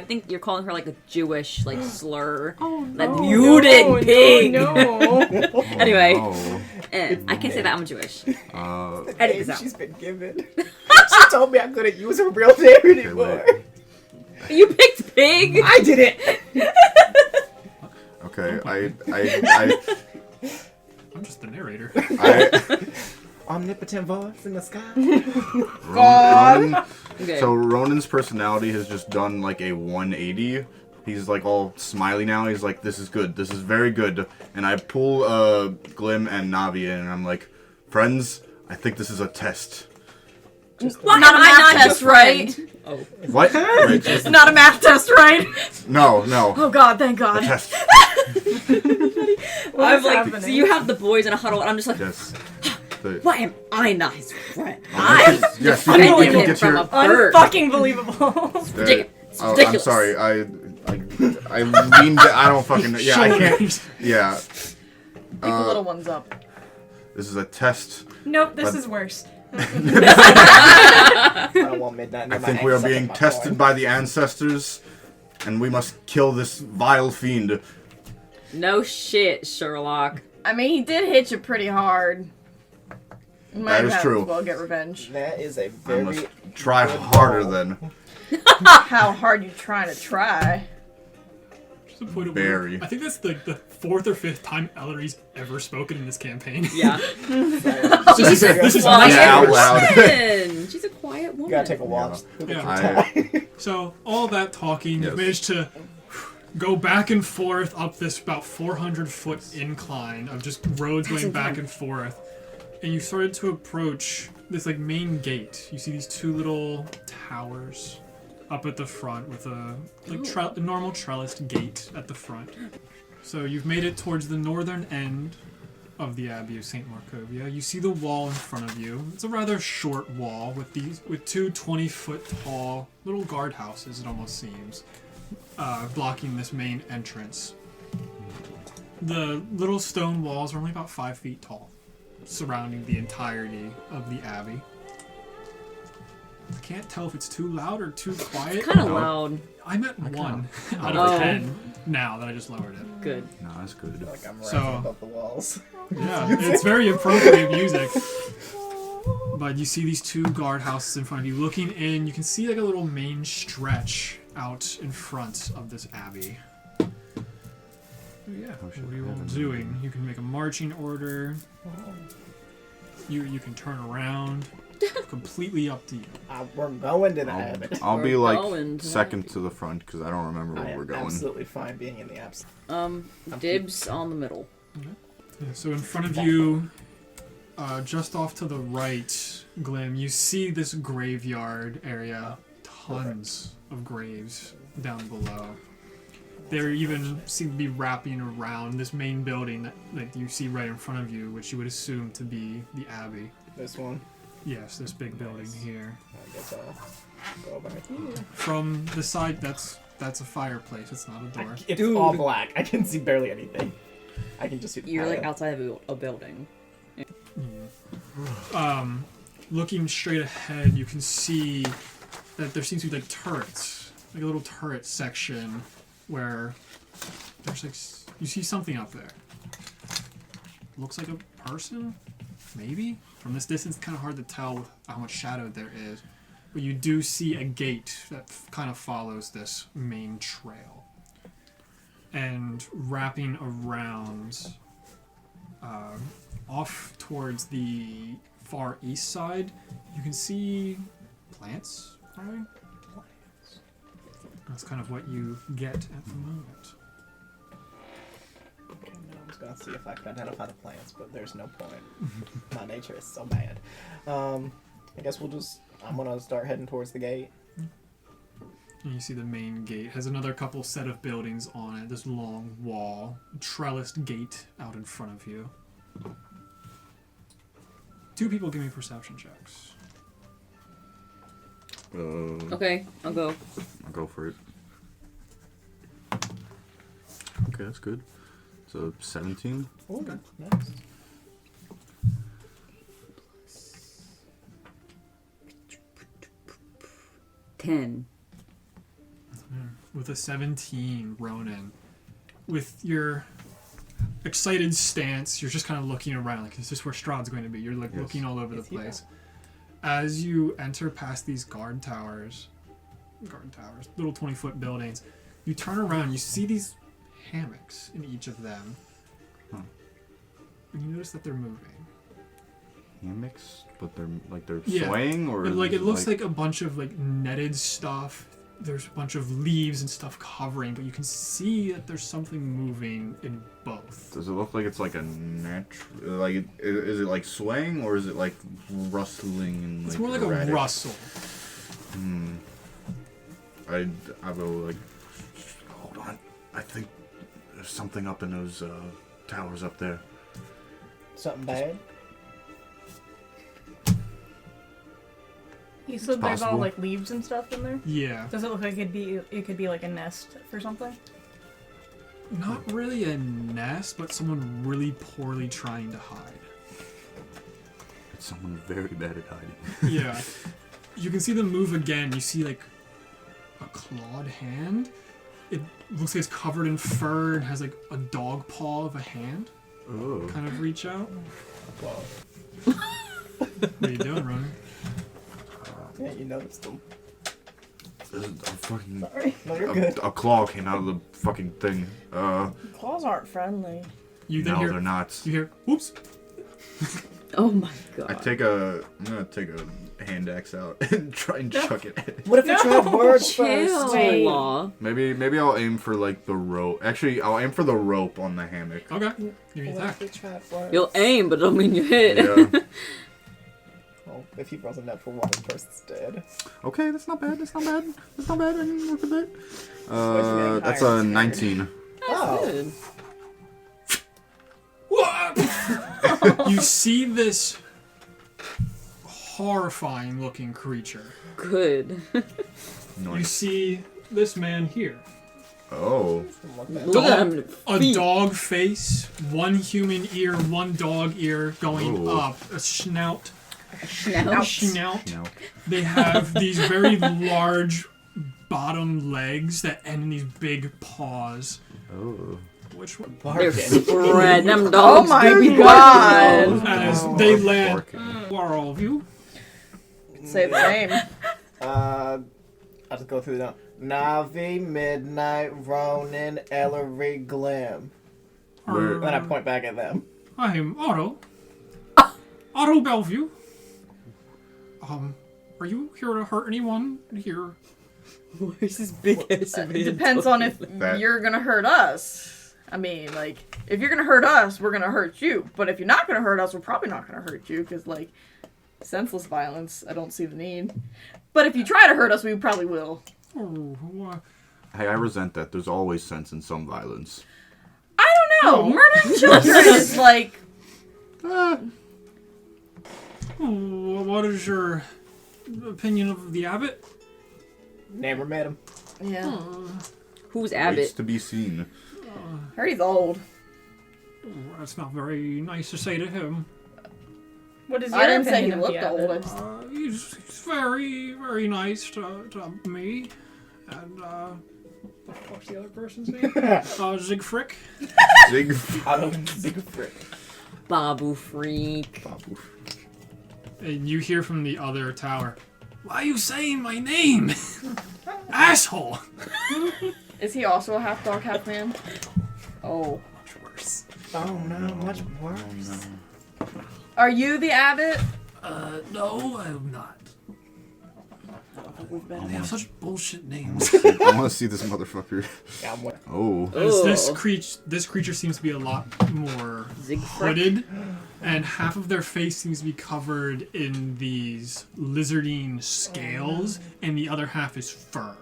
think you're calling her like a Jewish like slur. Oh, Like no, you did, pig. No. Anyway, Oh, I can't say that I'm Jewish. no. Edit this out. She's been given. She told me I couldn't use her real name anymore. wait. You picked pig. I did it. Okay, I I'm just the narrator. Omnipotent voice in the sky. Ronan, Okay. so Ronan's personality has just done like a 180. He's like all smiley now. He's like, this is good. This is very good. And I pull Glim and Navi in, and I'm like, friends, I think this is a test. Why Not a am I math not test, your friend? right? Oh. What? Wait, It's not a math test, right? no. Oh god, thank A god. test. What I'm is like, happening? so you have the boys in a huddle, and I'm just like, Yes. The- why am I not his friend? yes, you Defending can him get from your. a bird. Unfucking believable. Ridiculous. It's Oh, I'm ridiculous. sorry. I leaned. I don't fucking. Yeah, I can't. Yeah. Pick the little ones up. This is a test. Nope, this But- is worse. I don't want midnight. I think we are being tested by the ancestors, and we must kill this vile fiend. No shit, Sherlock. I mean, he did hit you pretty hard. You might That is have true. as well get revenge. That is a I very must try good harder ball. then. How hard you trying to try? Just a point of Very. order. I think that's the fourth or fifth time Ellery's ever spoken in this campaign. Yeah. This is Quiet Yeah, out loud. woman. She's a quiet woman. You gotta take a walk. Yeah. So all that talking, Yes. you've managed to go back and forth up this about 400-foot incline of just roads going back and forth, and you started to approach this like main gate. You see these two little towers up at the front with a like a normal trellised gate at the front. So you've made it towards the northern end of the Abbey of St. Markovia. You see the wall in front of you. It's a rather short wall with two 20-foot tall little guardhouses, it almost seems, blocking this main entrance. The little stone walls are only about 5 feet tall, surrounding the entirety of the Abbey. I can't tell if it's too loud or too quiet. Kind of loud. I'm at 1 out Oh. of 10 now that I just lowered it. Good. No, that's good. Like I'm So- rising above the walls. Yeah, it's very appropriate music. But you see these two guardhouses in front of you. Looking in, you can see like a little main stretch out in front of this abbey. So yeah, what are you all doing? You can make a marching order. You can turn around. Completely up to you. We're going to the Abbey. I'll be We're like going to second to the front because I don't remember I where am we're going. absolutely fine being in the absence. Dibs on the middle. Yeah, so in front of you, just off to the right, Glim, you see this graveyard area. Tons of graves down below. They even seem to be wrapping around this main building that you see right in front of you, which you would assume to be the Abbey. This one. Yes, this big building here. I guess I'll go back here. From the side, that's a fireplace. It's not a door. It's Dude. all black. I can see barely anything. I can just see the You're like patio. outside of a building. Looking straight ahead, you can see that there seems to be like turrets like a little turret section where there's like you see something up there. Looks like a person, maybe. From this distance, kind of hard to tell with how much shadow there is. But you do see a gate that kind of follows this main trail. And wrapping around, off towards the far east side, you can see plants growing. That's kind of what you get at the moment. Okay, now I'm just gonna see if I can identify the plants, but there's no point. My nature is so bad. I guess I'm gonna start heading towards the gate. And you see the main gate has another couple set of buildings on it. This long wall, trellised gate out in front of you. 2 people give me perception checks. Okay, I'll go. I'll go for it. Okay, that's good. So 17. Ooh, nice. Ten. With a 17, Ronan, with your excited stance, you're just kind of looking around, like, is this where Strahd's going to be? You're like Yes. looking all over the Is he place. As you enter past these guard towers, little 20-foot buildings, you turn around, you see these hammocks in each of them. Huh. And you notice that they're moving. Hammocks, but they're Yeah. swaying, or It looks like a bunch of like netted stuff. There's a bunch of leaves and stuff covering, but you can see that there's something moving in both. Does it look like it's like a natural? Like, is it like swaying, or is it like rustling and? It's like, more like erratic? a rustle. I go like, hold on. I think there's something up in those towers up there. Something bad? You said there's all possible. like leaves and stuff in there. Yeah. Does it look like it could be like a nest for something? Not really a nest, but someone really poorly trying to hide. It's someone very bad at hiding. Yeah. You can see them move again. You see like a clawed hand. It looks like it's covered in fur and has like a dog paw of a hand. Oh. Kind of reach out. What are you doing, Ronan? Yeah, you noticed them. A fucking Sorry. No, you're good. a claw came out of the fucking thing. Claws aren't friendly. You then No, hear. they're not. You hear. Whoops. Oh my I'm god. gonna take a hand axe out and try and chuck it. What if you tried words Chill. first? Wait. Maybe I'll aim for like the rope. Actually, I'll aim for the rope on the hammock. Okay. Give me What attack. if you tried words? You'll aim, but don't mean you hit. Yeah. Oh, if he rolls a net for 1, the person's dead. Okay, that's not bad. That's not bad. That's not bad. I can work with that. getting That's higher a and 19. Oh. Good. You see this horrifying looking creature. Good. You Nice. see this man here. Oh. Look at him. A Feet. dog face, 1 human ear, 1 dog ear going Ooh. up, a snout. Snout. No. They have these very large bottom legs that end in these big paws. Oh. Which one? They're Barking. spread. Them dogs my do be God. barking. As Oh, they Bark, land, barking. who are all of you? Say the same. I'll just go through them. Navi, Midnight, Ronan, Ellery, Glim. Where- Then I point back at them. I'm Otto. Otto Bellevue. Are you here to hurt anyone here? Where's this big ass It man depends on if That- you're gonna hurt us. I mean, like, if you're gonna hurt us, we're gonna hurt you. But if you're not gonna hurt us, we're probably not gonna hurt you, because, like, senseless violence, I don't see the need. But if you try to hurt us, we probably will. Oh, Hey, I resent that. There's always sense in some violence. I don't know. Oh. Murdering children is like. what is your opinion of the abbot? Never met him. Yeah. Who's Waits Abbott? to be seen. Heard he's old. That's not very nice to say to him. What is your I didn't say he opinion of looked the old. abbot? I just- He's very, very nice to me. And, what the fuck's the other person's name? Siegfried. Zig. Siegfried. Babu freak. And you hear from the other tower, why are you saying my name? Asshole! Is he also a half dog, half man? Oh. Much worse. Oh no, much worse. Are you the abbot? No, I'm not. We've been They have such bullshit names. I want to see this motherfucker. Yeah, I'm Oh. This creature seems to be a lot more Siegfried. hooded, and half of their face seems to be covered in these lizardine scales, and the other half is fur.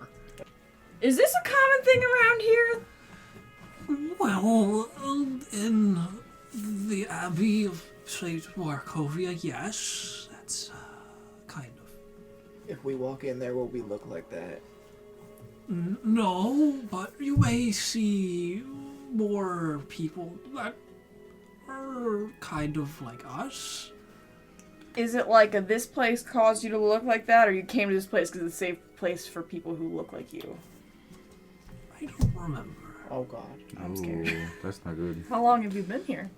Is this a common thing around here? Well, in the Abbey of St. Markovia, yes. That's kind of. If we walk in there, will we look like that? No, but you may see more people that are kind of like us. Is it like this place caused you to look like that, or you came to this place because it's a safe place for people who look like you? I don't remember. Oh god. I'm scared. Ooh, that's not good. How long have you been here?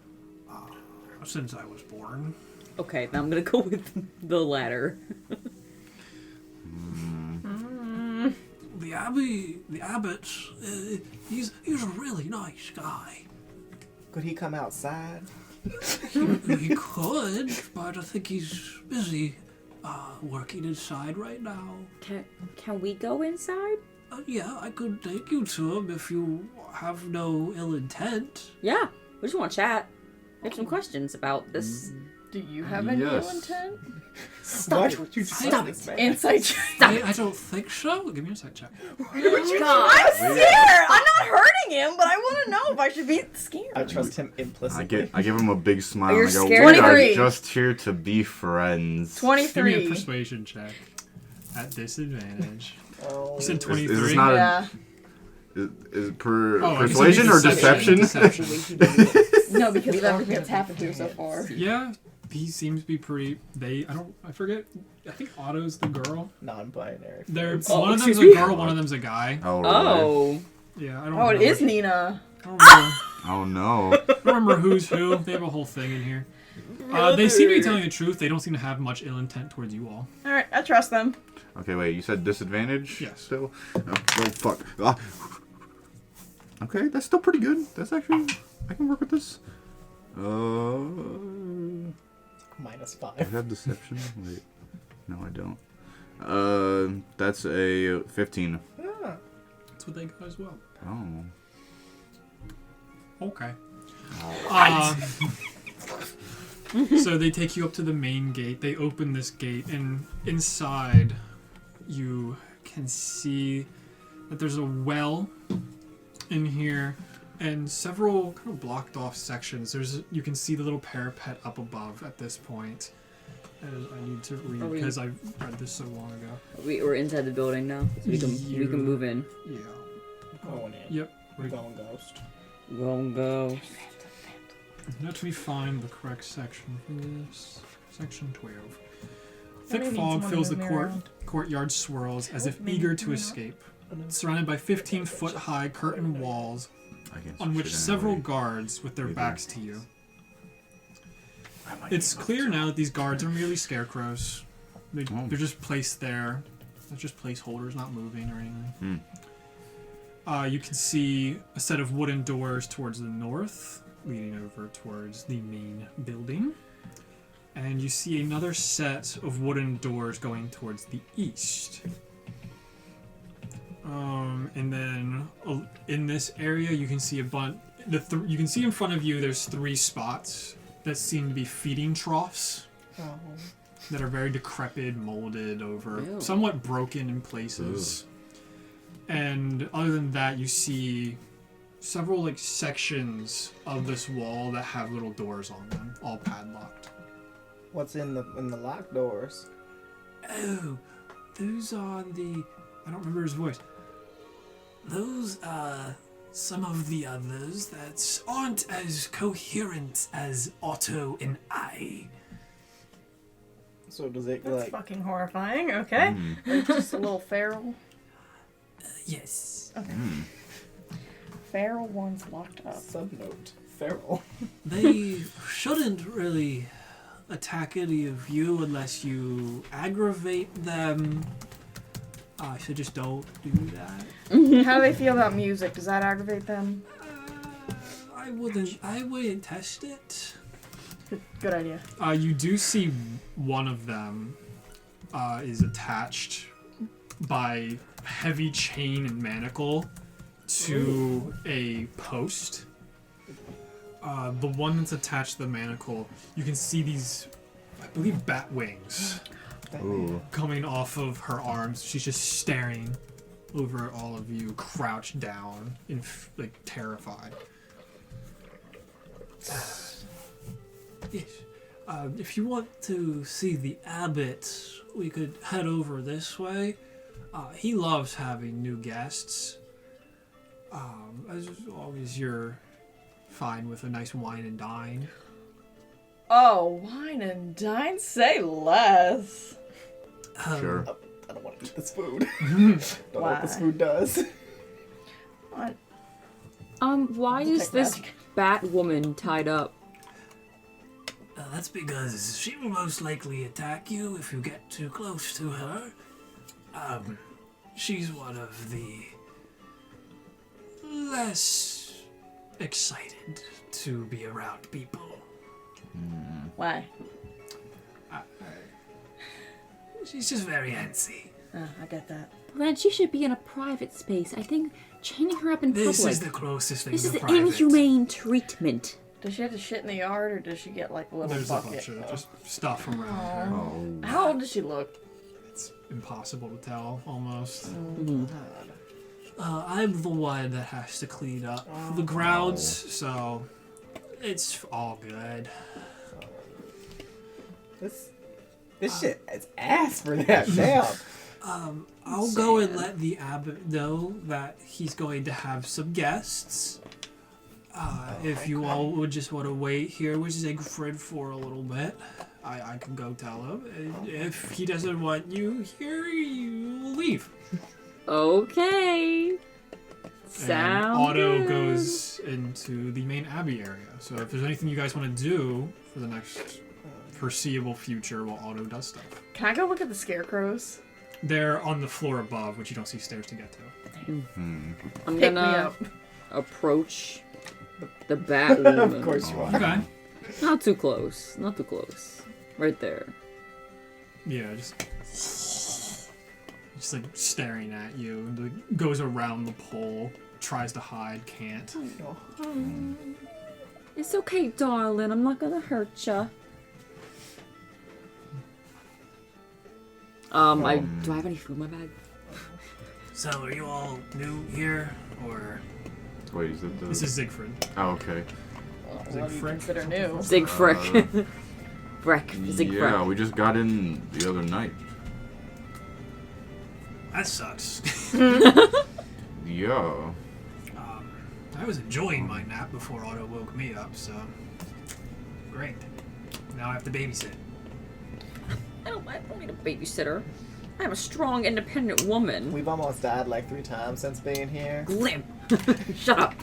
Since I was born. Okay, now I'm gonna go with the latter. The abbot, he's a really nice guy. Could he come outside? He could, but I think he's busy working inside right now. Can we go inside? Yeah, I could take you to him if you have no ill intent. Yeah, we just want to chat. We have some questions about this. Do you have any ill Yes. intent? Why would you Stop this man? Insight check. I don't think so. Give me a side check. I'm scared. I'm not hurting him, but I want to know if I should be scared. I trust him implicitly. I give him a big smile. You're and I go, scared? we are 23. just here to be friends. Give me a 23. persuasion check. At disadvantage. Oh. You said Is 23? this not Yeah. is Oh, persuasion or deception? Deception. No, because of everything that's happened here so far. Yeah, he seems to be pretty. I forget. I think Otto's the girl. Non-binary. They're Oh, one of them's excuse a me? girl, one of them's a guy. Oh, really? Oh. Yeah, I don't. Oh, it remember. is Nina. I don't remember, Oh no. I don't remember who's who. They have a whole thing in here. They seem to be telling the truth. They don't seem to have much ill intent towards you all. Alright, I trust them. Okay, wait. You said disadvantage? Yes. Still. Oh fuck. Ah. Okay, that's still pretty good. That's actually I can work with this. -5. I have deception. Wait. No, I don't. That's a 15. Ah. That's what they got as well. Oh. Okay. So they take you up to the main gate. They open this gate, and inside you can see that there's a well in here and several kind of blocked off sections. You can see the little parapet up above at this point. And I need to read because I read this so long ago. We're inside the building now, so we can move in. Yeah. Going in. Yep. We're going ghost. Go. Let me find the correct section for this. Section 12. I Thick need fog someone fills to the move me around. courtyard swirls as if me eager to move escape. Surrounded by 15-foot-high curtain walls I can on which shit several anyway. guards with their Either. backs to you. I might It's give up clear to- now that these guards are merely scarecrows. Oh. They're just placed there. They're just placeholders, not moving or anything. You can see a set of wooden doors towards the north, leading over towards the main building. And you see another set of wooden doors going towards the east. And then in this area, you can see a bunch. You can see in front of you. There's 3 spots that seem to be feeding troughs Oh. that are very decrepit, molded over, Ew. somewhat broken in places. And other than that, you see several sections of this wall that have little doors on them, all padlocked. What's in the locked doors? Oh, those are the. I don't remember his voice. Those are some of the others that aren't as coherent as Otto and I. So does it That's like? fucking horrifying. Okay. Like just a little feral. Yes. Okay. Feral one's locked up. Subnote. Feral. They shouldn't really attack any of you unless you aggravate them. So just don't do that. How do they feel about music? Does that aggravate them? I wouldn't test it. Good idea. You do see one of them is attached by heavy chain and manacle to a post. The one that's attached to the manacle, you can see these, I believe, bat wings Ooh. coming off of her arms. She's just staring over at all of you, crouched down, like terrified. Yes. If you want to see the abbot, we could head over this way. He loves having new guests. As long as you're fine with a nice wine and dine. Oh, wine and dine? Say less. Sure. I don't want to eat this food. Don't know what this Why? food does. What? Why is Detect this magic. bat woman tied up? That's because she will most likely attack you if you get too close to her. She's one of the less excited to be around people. Why? She's just very antsy. I get that. Then she should be in a private space. I think chaining her up in This public. is the closest thing This to is private. inhumane treatment. Does she have to shit in the yard, or does she get like a little There's a bucket? bunch of just stuff around her. Oh. How old does she look? It's impossible to tell, almost. I'm the one that has to clean up the grounds, so it's all good. This shit is ass for that. Damn. I'll go and let the abbot know that he's going to have some guests. If you all would just want to wait here with Siegfried for a little bit, I can go tell him. And if he doesn't want you here, you will leave. Okay. And Sound Otto good. goes into the main abbey area. So if there's anything you guys want to do for the next foreseeable future while Otto does stuff. Can I go look at the scarecrows? They're on the floor above, which you don't see stairs to get to. I'm Pick me gonna up. approach the bat woman. Of course you are. Okay. Not too close. Not too close. Right there. Yeah, just like staring at you. And like, goes around the pole, tries to hide, can't. It's okay, darling. I'm not gonna hurt ya. Do I have any food in my bag? So, are you all new here, or? Wait, is it the... This is Siegfried. Oh, okay. What do you Siegfried? consider new? Siegfried. Freck. Siegfried. Yeah, we just got in the other night. That sucks. Yeah. I was enjoying my nap before Otto woke me up, so great. Now I have to babysit. I don't need a babysitter. I'm a strong, independent woman. We've almost died like 3 times since being here. Glim. Shut up.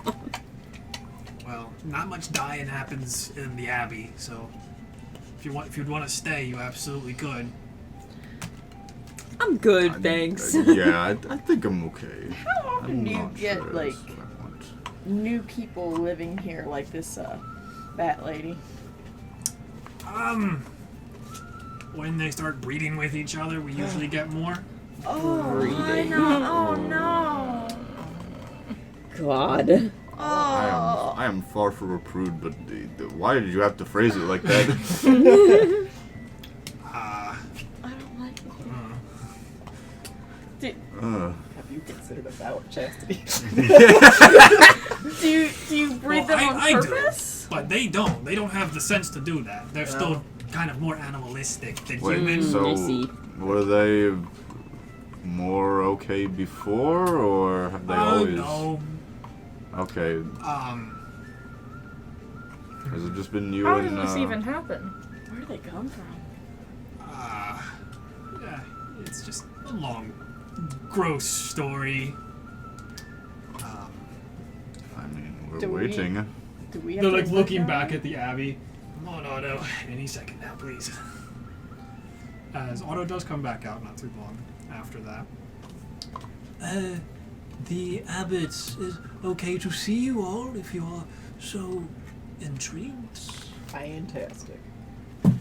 Well, not much dying happens in the Abbey, so if you'd want to stay, you absolutely could. I'm good, thanks. Yeah, I think I'm okay. How often do you not get sure like that's what I want. new people living here, like this bat lady? When they start breeding with each other, we usually get more. Oh, I know. Oh no. God. I am far from a prude, but why did you have to phrase it like that? I don't like it. Have you considered a vow of chastity? Do you breed them on I purpose? do, but they don't. They don't have the sense to do that. They're still kind of more animalistic than Wait, human. so I see. were they more okay before, or have they always? No. Okay, has it just been you How and? did this even happen? Where do they come from? Yeah, it's just a long, gross story. We're Do we- waiting. Do we have They're to like invite looking them? back at the Abbey. Come on, Otto. Any second now, please. As Otto does come back out not too long after that. The abbot is okay to see you all if you are so intrigued. Fantastic.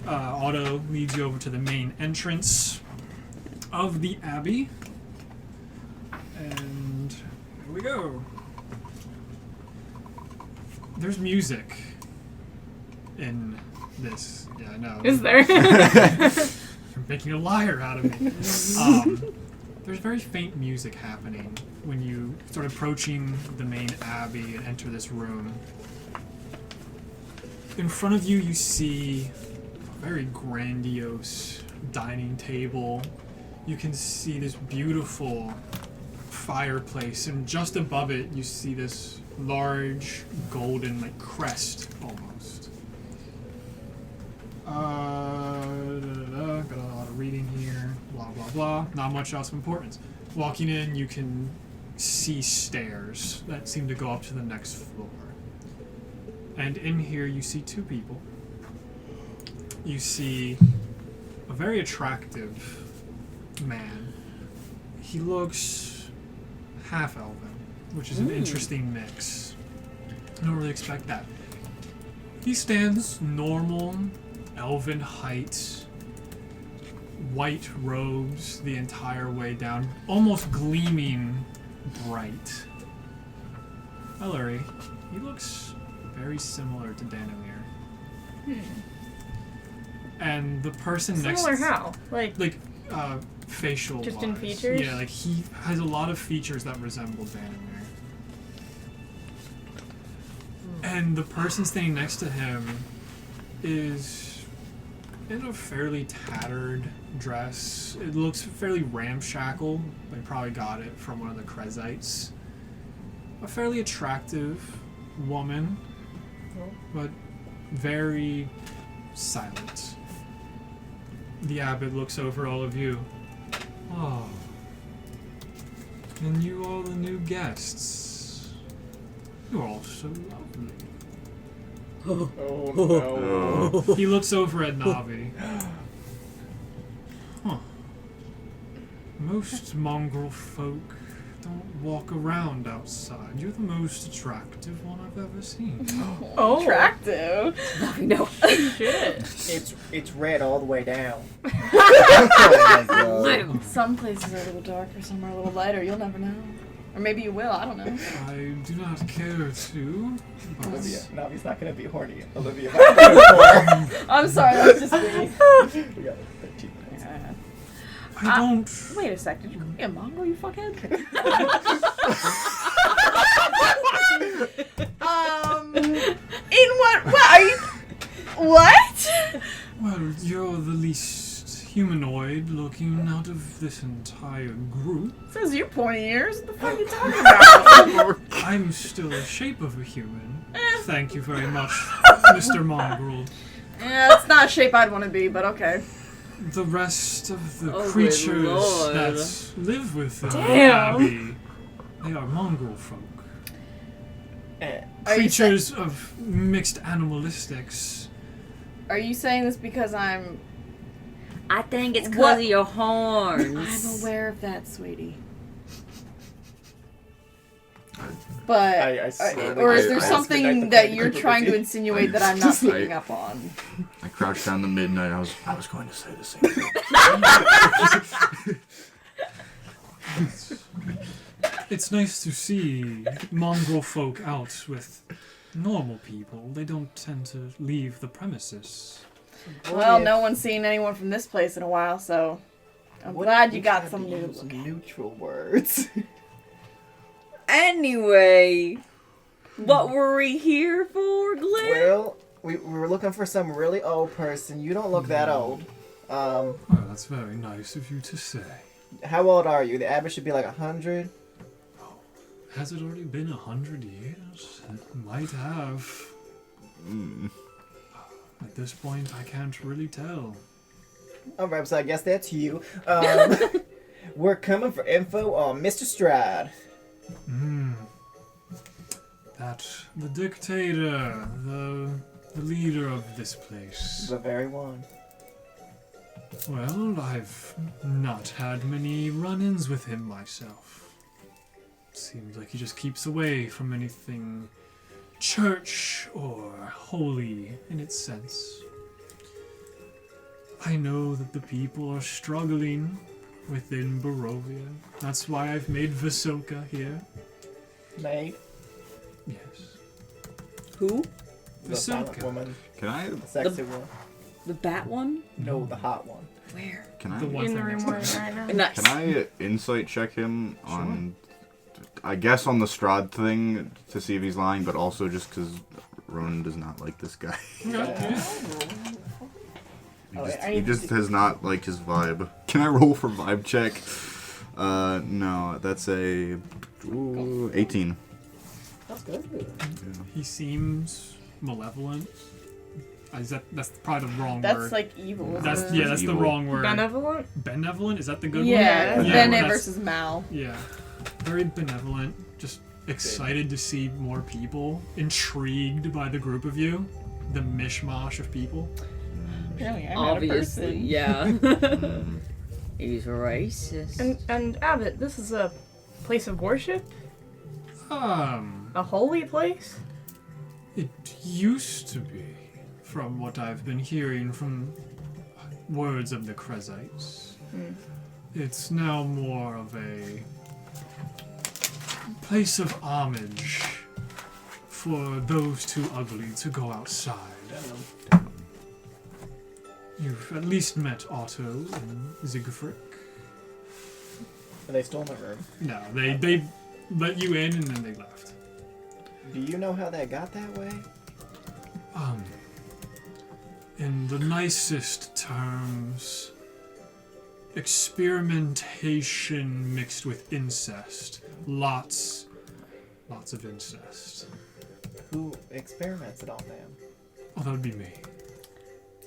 Otto leads you over to the main entrance of the Abbey. And here we go. There's music in this. Yeah, I know. Is there? You're making a liar out of me. There's very faint music happening when you start approaching the main abbey and enter this room. In front of you, you see a very grandiose dining table. You can see this beautiful fireplace, and just above it, you see this large golden, like, crest almost. Got a lot of reading here, blah blah blah. Not much else of importance. Walking in, you can see stairs that seem to go up to the next floor. And in here, you see two people. You see a very attractive man. He looks half-elven, which is an interesting mix. I don't really expect that. He stands normal, elven height, white robes the entire way down, almost gleaming bright. Ellery, he looks very similar to Danomir. And the person next Similar how? Like, facial Just in wise. features? Yeah, like he has a lot of features that resemble Danomir. And the person standing next to him is in a fairly tattered dress. It looks fairly ramshackle. They probably got it from one of the Krezkites. A fairly attractive woman, but very silent. The abbot looks over all of you. Oh. And you all the new guests. You're all so lovely. Oh no. He looks over at Navi. Huh. Most mongrel folk don't walk around outside. You're the most attractive one I've ever seen. oh, Attractive. No. shit. It's red all the way down. Oh my god. Some places are a little darker, some are a little lighter. You'll never know. Or maybe you will. I don't know. I do not care to. But Olivia, Navi's not gonna be horny. Olivia, I'm sorry. That's just me. we got 13 minutes. I don't. Wait a sec. Did you call me a mongrel, you fuckhead? In what way? What? Well, you're the least humanoid looking out of this entire group. Says you, pointy ears. What the fuck are you talking about? I'm still the shape of a human. Thank you very much, Mr. Mongrel. Yeah, that's not a shape I'd want to be, but okay. The rest of the Oh, good creatures lord. that live within the Damn. abbey, they are mongrel folk. Are you, Creatures of mixed animalistics. are you saying this because I'm I think it's What? because of your horns. I'm aware of that, sweetie. But I swear to or is God, there I something expedite the that plane you're quickly. trying to insinuate that I'm not picking up on? I crouched down the midnight. I was going to say the same thing. It's nice to see mongrel folk out with normal people. They don't tend to leave the premises. Well, no one's seen anyone from this place in a while, so I'm glad you got some new. Some neutral words. Anyway, what were we here for, Glenn? Well, we were looking for some really old person. You don't look that old. Oh, that's very nice of you to say. How old are you? The abbot should be like 100. Has it already been 100 years? It might have. At this point, I can't really tell. Alright, so I guess that's you. We're coming for info on Mr. Strahd. That the dictator, the leader of this place. The very one. Well, I've not had many run-ins with him myself. Seems like he just keeps away from anything church or holy in its sense. I know that the people are struggling within Barovia. That's why I've made Visoka here. Maid. Yes. Who? The silent Visoka. woman. Can I? The sexy one. The bat one? No, the hot one. Where? Can I? The one In the thing room next we're to in right now. Nice. Can I insight check him on? I guess on the Strahd thing to see if he's lying, but also just because Ronan does not like this guy. He just has not liked his vibe. Can I roll for vibe check? No, that's a 18. That's good. He seems malevolent. That's probably the wrong That's word. like evil. That's isn't yeah, it? that's the Evil. wrong word. Benevolent? Benevolent? Is that the good Yeah, one? Bene that's- versus Mal. Yeah. Very benevolent. Just excited to see more people. Intrigued by the group of you. The mishmash of people. Apparently, I'm Obviously, not a person. yeah. He's racist. And Abbott, this is a place of worship? A holy place? It used to be, from what I've been hearing from words of the Krezites. It's now more of a place of homage for those too ugly to go outside. You've at least met Otto and Siegfried. Are they still in the room? No, they let you in and then they left. Do you know how that got that way? In the nicest terms, experimentation mixed with incest. Lots of incest. Who experiments it on them? Oh, that would be me.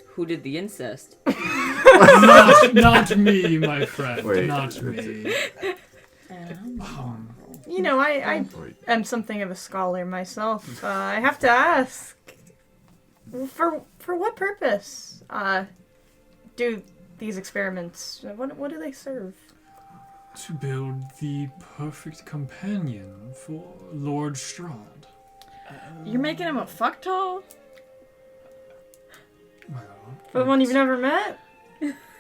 Who did the incest? not me, my friend. Wait. Not me. You know, I Wait. am something of a scholar myself. I have to ask, for what purpose do these experiments? What do they serve? To build the perfect companion for Lord Strahd. You're making him a fucktall? Well, For the one you've never met?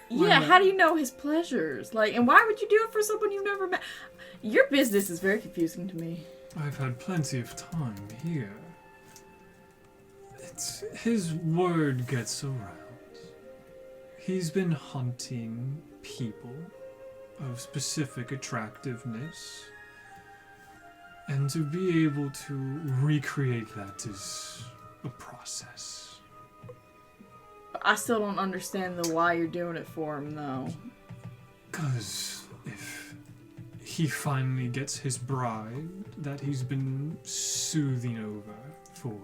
Yeah, how do you know his pleasures? Like, and why would you do it for someone you've never met? Your business is very confusing to me. I've had plenty of time here. It's his word gets around. He's been hunting people of specific attractiveness, and to be able to recreate that is a process. I still don't understand the why you're doing it for him, though. 'Cause if he finally gets his bride that he's been soothing over for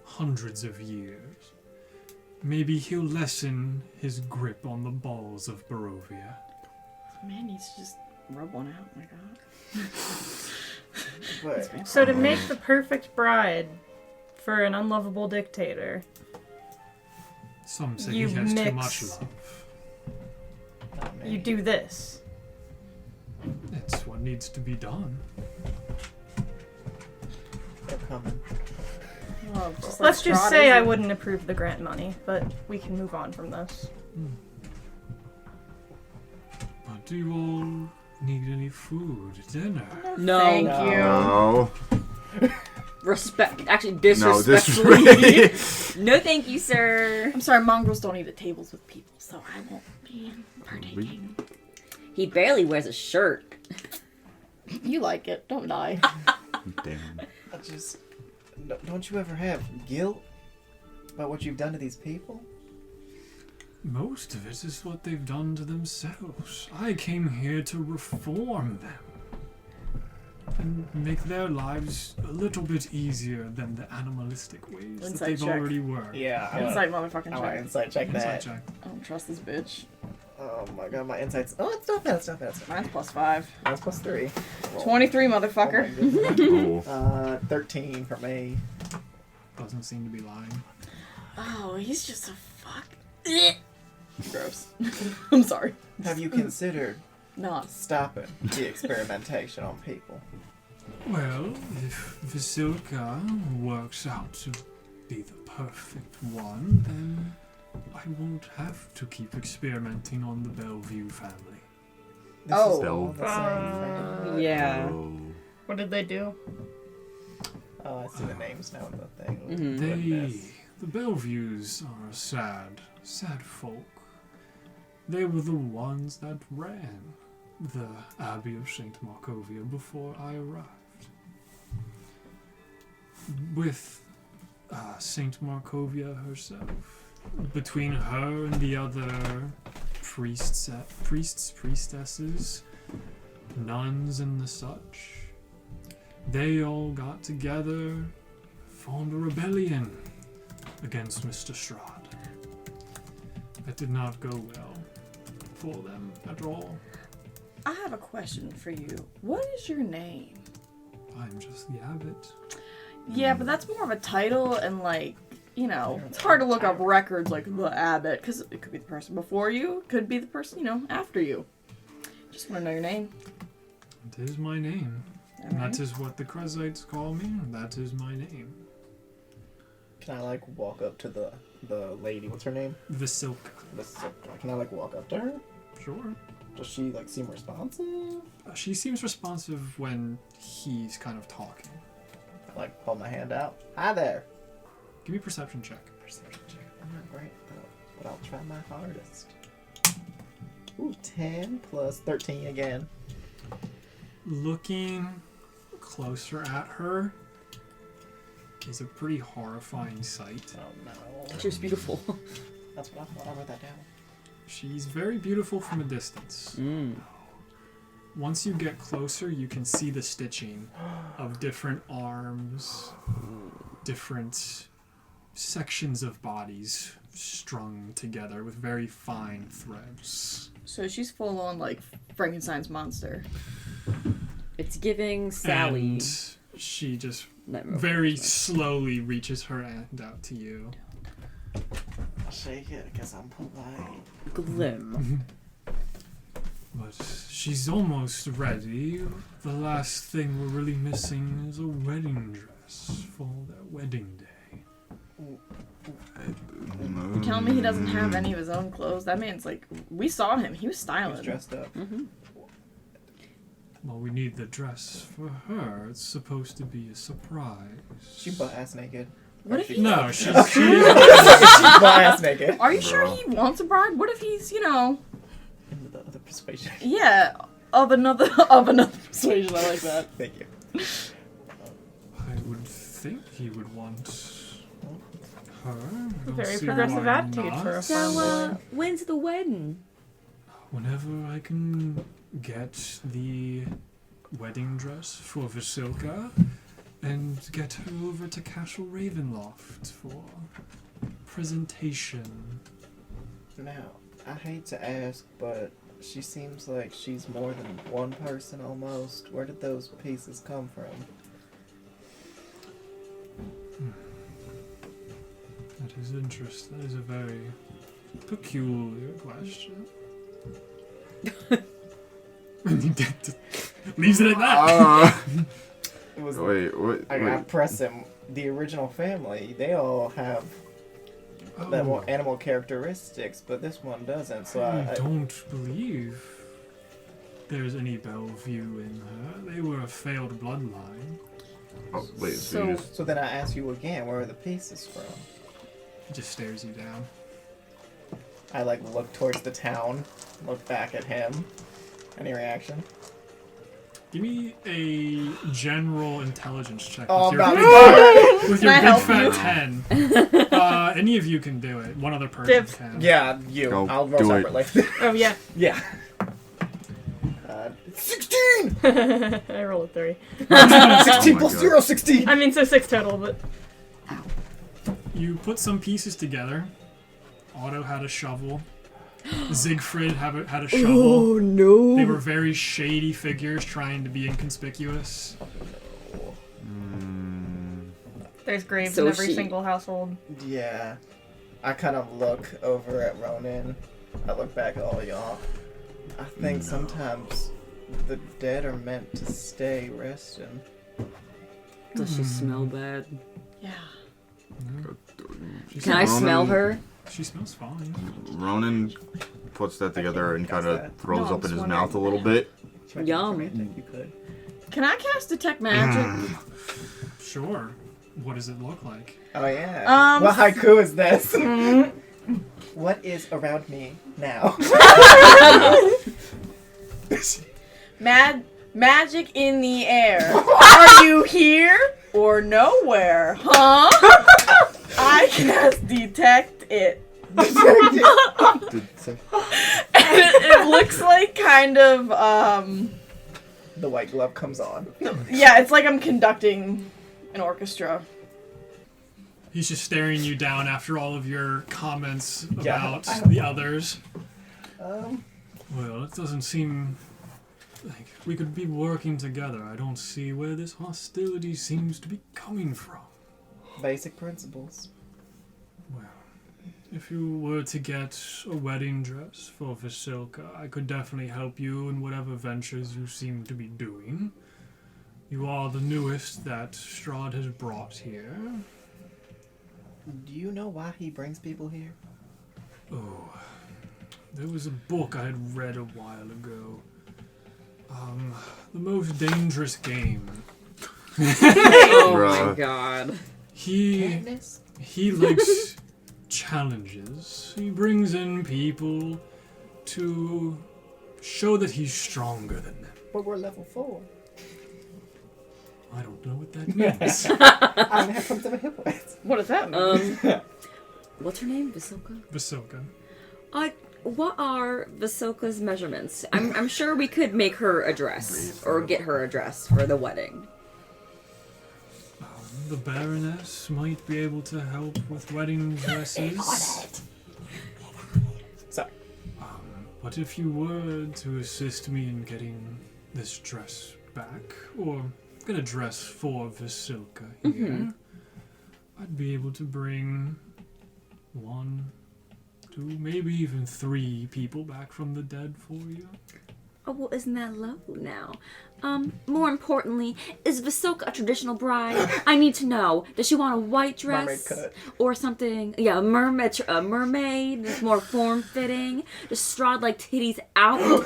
hundreds of years, maybe he'll lessen his grip on the balls of Barovia. Man needs to just rub one out, my god. But So to make the perfect bride for an unlovable dictator, Some say You he has too mix- much love. not me. you do this. It's what needs to be done. They're coming. Well, just Let's like just Strahd say I isn't- wouldn't approve the grant money, but we can move on from this. But do you all need any food, dinner? No. Thank No. you. No. Respect. Actually, No, disrespectfully. this No, thank you, sir. I'm sorry, mongrels don't eat at tables with people, so I won't be partaking. He barely wears a shirt. You like it, don't I? Damn. I just don't you ever have guilt about what you've done to these people? Most of it is what they've done to themselves. I came here to reform them and make their lives a little bit easier than the animalistic ways that Insight they've check. already were. Yeah. Insight motherfucking I want check. insight check Insight that. check. I don't trust this bitch. Oh my god, my insights. Oh, it's not bad. It's not bad. It's not Mine's +5. bad. Mine's +3. Roll. 23, Oh my motherfucker. goodness. Oh. 13 for me. Doesn't seem to be lying. Oh, he's just a fuck. Gross. I'm sorry. Have you considered Not. stopping the experimentation on people? Well, if Vasilka works out to be the perfect one, then I won't have to keep experimenting on the Bellevue family. This Oh. is all the same thing. Yeah. Oh. What did they do? Oh, I see the names now in the thing. Mhm. Goodness. The Bellevues are a sad folk. They were the ones that ran the Abbey of St. Markovia before I arrived. With St. Markovia herself, between her and the other priestesses, nuns and the such, they all got together, formed a rebellion against Mr. Strahd. It did not go well for them at all. I have a question for you. What is your name? I'm just the abbot. Yeah, but that's more of a title, and like, you know, it's hard to look up records like the abbot, because it could be the person before you, could be the person, you know, after you. Just want to know your name. It is my name. And Alright. that is what the Krezites call me, and that is my name. Can I like walk up to the lady? What's her name? Vasilka. Can I like walk up to her? Sure. Does she like seem responsive? She seems responsive when he's kind of talking. I like hold my hand out. Hi there. Give me a perception check. I'm not great, but I'll try my hardest. Ooh, 10 plus 13 again. Looking closer at her is a pretty horrifying sight. Oh no. She's beautiful. That's what I thought. I wrote that down. She's very beautiful from a distance. Once you get closer, you can see the stitching of different arms, different sections of bodies strung together with very fine threads. So she's full on like Frankenstein's monster. It's giving Sally. And she just Nightmare very Before slowly reaches her hand out to you. I'll shake it because I'm polite. Glim. But she's almost ready. The last thing we're really missing is a wedding dress for their wedding day. You're telling me he doesn't have any of his own clothes? That man's like, we saw him. He was He styling. was dressed up. Well, we need the dress for her. It's supposed to be a surprise. She butt ass naked. What if he? No, she She's butt ass naked. Are you sure he wants a bride? What if he's, you know, Into the other persuasion. yeah, of another persuasion? I like that. Thank you. I would think he would want her. I don't Very see progressive why attitude not. for a So, farm boy. when's the wedding? Whenever I can get the wedding dress for Vasilka and get her over to Castle Ravenloft for presentation. Now, I hate to ask, but she seems like she's more than one person almost. Where did those pieces come from? That is interesting. That is a very peculiar question. Leaves it at that. It was. Wait, what? I press him. The original family, they all have that more animal characteristics, but this one doesn't. So I don't believe there's any Bellevue in her. They were a failed bloodline. Oh, wait, so So- you just... So then I ask you again, where are the pieces from? He just stares you down. I like look towards the town, look back at him. Any reaction? Give me a general intelligence check Oh, with I'm your, about to with your Can I big help fat you? 10. Any of you can do it. One other person Dibs. can. Yeah, you. Go I'll roll do it. separately. Oh yeah. Yeah. 16! I rolled a 3. 16 Oh my plus God. 0, 16! I mean, so 6 total, but You put some pieces together. Otto had a shovel. Siegfried had a shovel. Oh no! They were very shady figures trying to be inconspicuous. There's graves So in every she- single household. Yeah. I kind of look over at Ronan. I look back at all y'all. I think sometimes the dead are meant to stay resting. Does she smell bad? Yeah. Can I smell her? She smells fine. Ronan puts that together and kind of that. throws No, up in I'm his just mouth a little bit. Yum. I think you could. Can I cast detect magic? Sure. What does it look like? Oh yeah. What haiku is this? What is around me now? Magic in the air. Are you here or nowhere? Huh? I cast detect it. It looks like kind of The white glove comes on. yeah, it's like I'm conducting an orchestra. He's just staring you down after all of your comments Yeah, about I- the others. Um, Well, it doesn't seem like we could be working together. I don't see where this hostility seems to be coming from. basic principles. Well, if you were to get a wedding dress for Vasilka, I could definitely help you in whatever ventures you seem to be doing. You are the newest that Strahd has brought here. Do you know why he brings people here? Oh, there was a book I had read a while ago. The Most Dangerous Game. Oh my Bruh. god. He likes challenges. He brings in people to show that he's stronger than them. But we're level 4. I don't know what that means. I don't have something to hit with. What does that mean? What's her name? Vasilka? Vasilka. What are Vasilka's measurements? I'm sure we could make her a dress or get her a dress for the wedding. The Baroness might be able to help with wedding dresses. Sorry. But if you were to assist me in getting this dress back, or get a dress for Vasilka here, I'd be able to bring 1, 2, maybe even 3 people back from the dead for you. Oh, well, isn't that lovely now? More importantly, is Vasilka a traditional bride? I need to know. Does she want a white dress? Mermaid cut. Or something? Yeah, a mermaid that's more form-fitting? Does Strahd like titties out?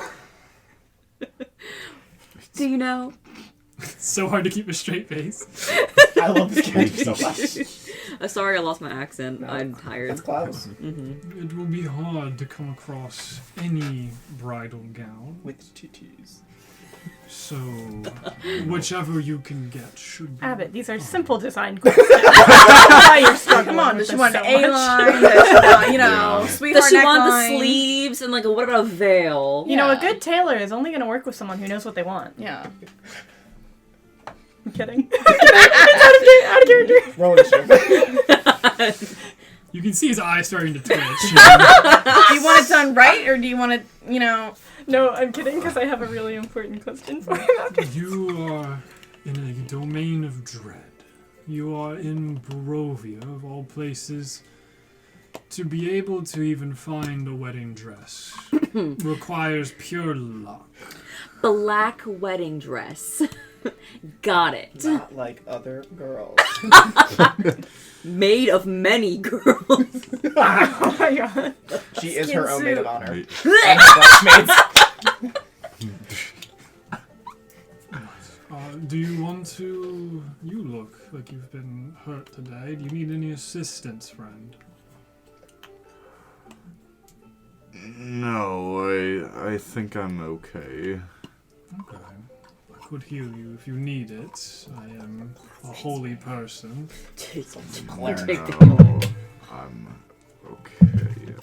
Do you know? It's so hard to keep a straight face. I love this character so much. Sorry I lost my accent. No, I'm tired. It's close. It will be hard to come across any bridal gown, With tutus. so whichever you can get should be. Abbott, these are simple design questions. Why you're struggling Come on, with does she this want so an much? A-line? Does she want, you know, Yeah. sweetheart Does she want the neckline? sleeves and what about a veil? You know, a Yeah. good tailor is only going to work with someone who knows what they want. Yeah. I'm kidding. Out of character. Roll initiative. You can see his eyes starting to twitch. Do you want it done right, or do you want it, you know... No, I'm kidding because I have a really important question for him. You are in a domain of dread. You are in Barovia, of all places. To be able to even find a wedding dress requires pure luck. Black wedding dress. Got it. Not like other girls. Made of many girls. Oh my god. She is her own maid suit. of honor. Right. And her bridesmaids. Do you want to... You look like you've been hurt today. Do you need any assistance, friend? No, I think I'm okay. Okay. I could heal you if you need it. I am a holy person. Claire. No, I'm okay.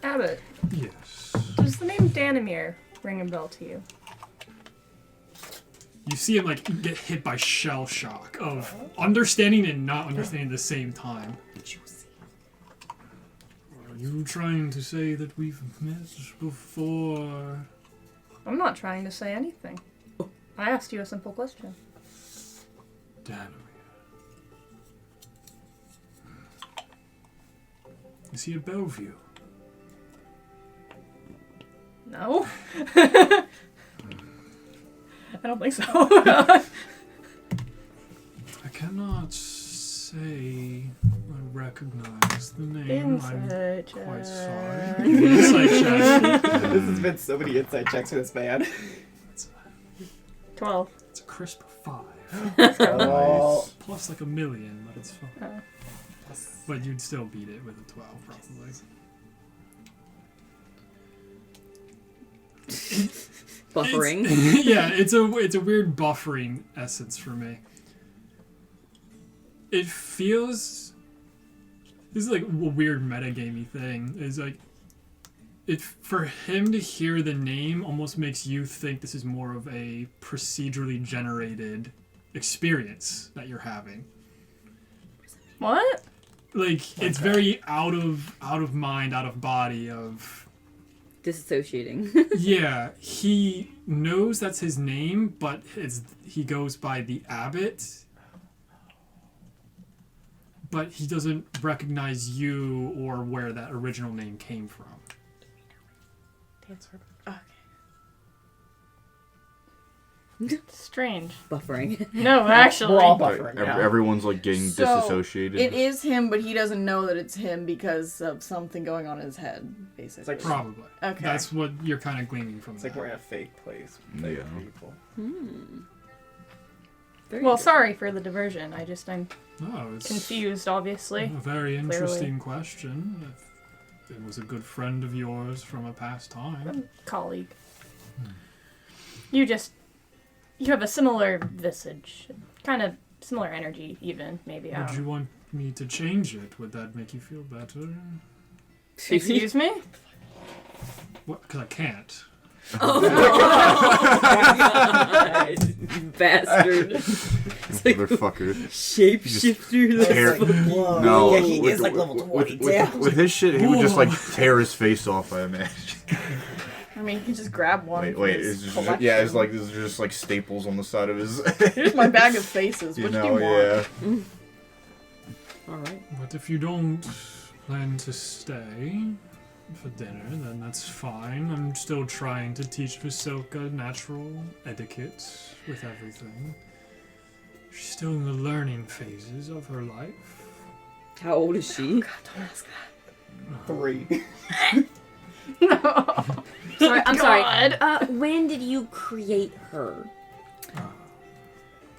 Abbott, Yes. does the name Danimir ring a bell to you? You see him get hit by shell shock of understanding and not understanding at the same time. Are you trying to say that we've met before? I'm not trying to say anything. I asked you a simple question. Damn. Is he at Bellevue? No. I don't think so. I cannot say I recognize the name. Insight I'm quite check. sorry. Insight check. This has been so many inside checks for this man. 12. It's a crisp 5. Oh. Plus like a million, but it's fine. But you'd still beat it with a 12, probably. Buffering. Yeah, it's a weird buffering essence for me. It feels. This is like a weird metagamey thing. Is like, it for him to hear the name almost makes you think this is more of a procedurally generated experience that you're having. What? Like it's very out of mind, out of body. Of Disassociating. yeah, he knows that's his name, but he goes by the Abbot. But he doesn't recognize you or where that original name came from. Strange. Buffering. No, actually. We're all buffering now. Everyone's like getting So, disassociated. It is him, but he doesn't know that it's him because of something going on in his head, basically. It's like Probably. Okay. That's what you're kind of gleaning from It's like that. we're in a fake place. Fake Yeah. people. Very Well, good. sorry for the diversion. I'm Oh, it's confused, obviously. a very interesting question. If it was a good friend of yours from a past time. Colleague. You have a similar visage. Kind of similar energy, even, maybe. I Would don't you want me to change it? Would that make you feel better? Excuse me? What? Because I can't. Oh my god! You bastard. Motherfucker. Shapeshifter. Tear- Whoa. No, Yeah, he is like level 20. Damn. with his shit, he would just like tear his face off. I imagine. I mean, you can just grab one. Wait, from wait. his It's just, collection. yeah, it's like there's just like staples on the side of his. Here's my bag of faces. You Which know, do you want? yeah. Alright. But if you don't plan to stay for dinner, then that's fine. I'm still trying to teach Visoka natural etiquette with everything. She's still in the learning phases of her life. How old is she? God, don't ask that. 3. Sorry, I'm God. sorry. When did you create her?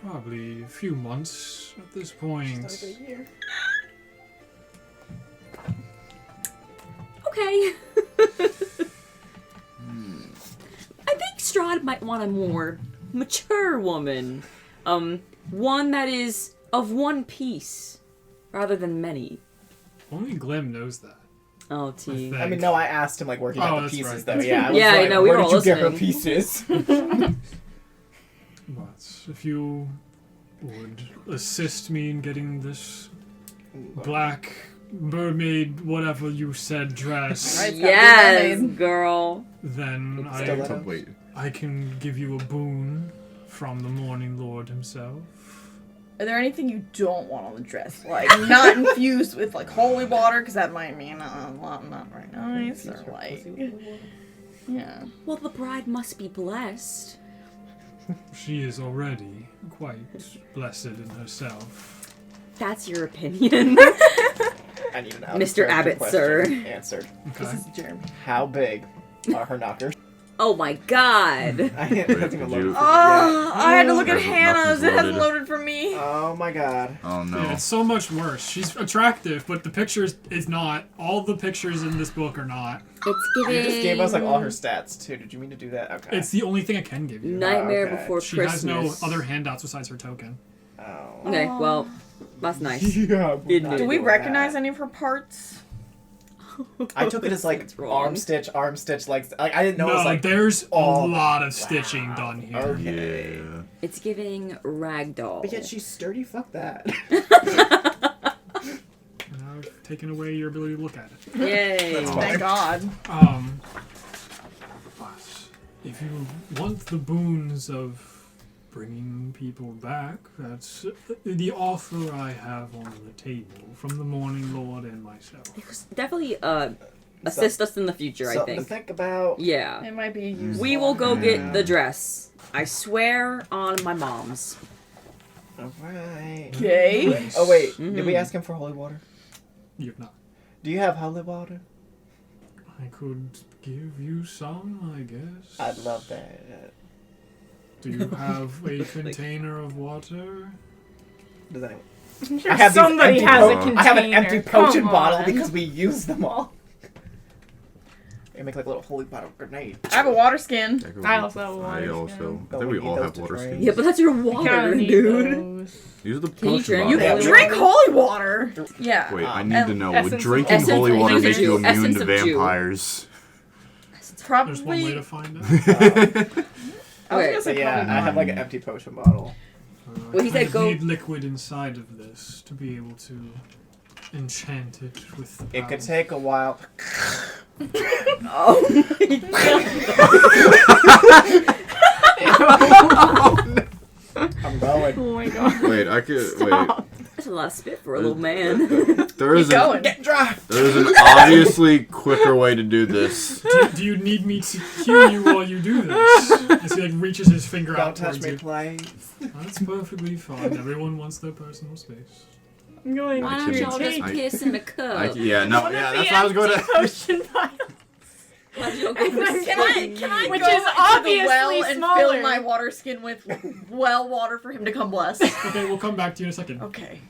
Probably a few months at this point. Okay. I think Strahd might want a more mature woman. One that is of one piece, rather than many. Only Glim knows that. Oh, T. think. I mean, no, I asked him like working Oh, out the that's pieces right. though. Yeah, I was Yeah, I like, know, we where were did you all get her listening. pieces? But if you would assist me in getting this black mermaid, whatever you said, dress, Right. Yes, girl. then Stiletto. Wait. I can give you a boon from the Morning Lord himself. Are there anything you don't want on the dress? Like, not infused with, like, holy water, because that might mean not very nice, or, like... Yeah. Well, the bride must be blessed. She is already quite blessed in herself. That's your opinion. I need an Mr. Abbott, sir. Answered. Okay. This is Jeremy. How big are her knockers? Oh my god. I haven't even loaded for Oh, I had to look at Nothing's Hannah's. It hasn't loaded. loaded for me. Oh my god. Oh no. Yeah, it's so much worse. She's attractive, but the pictures is not. All the pictures in this book are not. It's giving. You just gave us like all her stats too. Did you mean to do that? Okay. It's the only thing I can give you. Nightmare Okay. Before She Christmas. has no other handouts besides her token. Oh. Okay, well, that's nice. Yeah. we're Didn't not do Do we doing recognize that. any of her parts? I took it as like That's wrong. arm stitch, like I didn't know it No, was like. there's all- a lot of stitching done here. Okay. Yeah. It's giving ragdoll. But yet she's sturdy. Fuck that. And I've taken away your ability to look at it. Yay. Thank God. But if you want the boons of bringing people back, that's the offer I have on the table from the Morning Lord and myself. Definitely assist us in the future, I Something to think. think about. Yeah. It might be useful. We will go get the dress. I swear on my mom's. Alright. Okay. Oh wait, did Mhm. we ask him for holy water? You have not. Do you have holy water? I could give you some, I guess. I'd love that. Do you have a container of water? Does anyone? I'm sure I have these somebody empty has po- a container. I have an empty potion Come bottle on. because we used them all. I make like a little holy bottle grenade. I have a water skin. I also have a water I skin. also. I Oh, think we we need all those have to water drink. skins. Yeah, but that's your Kinda water, need dude. those. Use the Can you potion drink? You bottle. can drink holy water. Yeah. Wait, I Um, need to know. Would essence- drinking essence holy of water Jew. make you immune Essence to of Jew. vampires? It's There's one way probably. to find out. I was Okay. gonna say So yeah, probably I have like an mine. empty potion bottle. Well, he I said go- need liquid inside of this to be able to enchant it with the It power. could take a while. Oh my god. I'm going. Oh my god. Wait, I could. Stop. That's a lot of spit for a little man. There is Keep going. Get dry. there is an obviously quicker way to do this. Do you need me to cue you while you do this? As he like reaches his finger Don't out touch towards me, you. please. That's perfectly fine. Everyone wants their personal space. I'm going Why I don't can- y'all just I- piss in a cup? Yeah, no, One of yeah, the that's what I was going empty to. potion vials. Why don't y'all go for Can I Which go is into obviously the well and smaller. fill my water skin with well water for him to come bless? Okay, we'll come back to you in a second. Okay.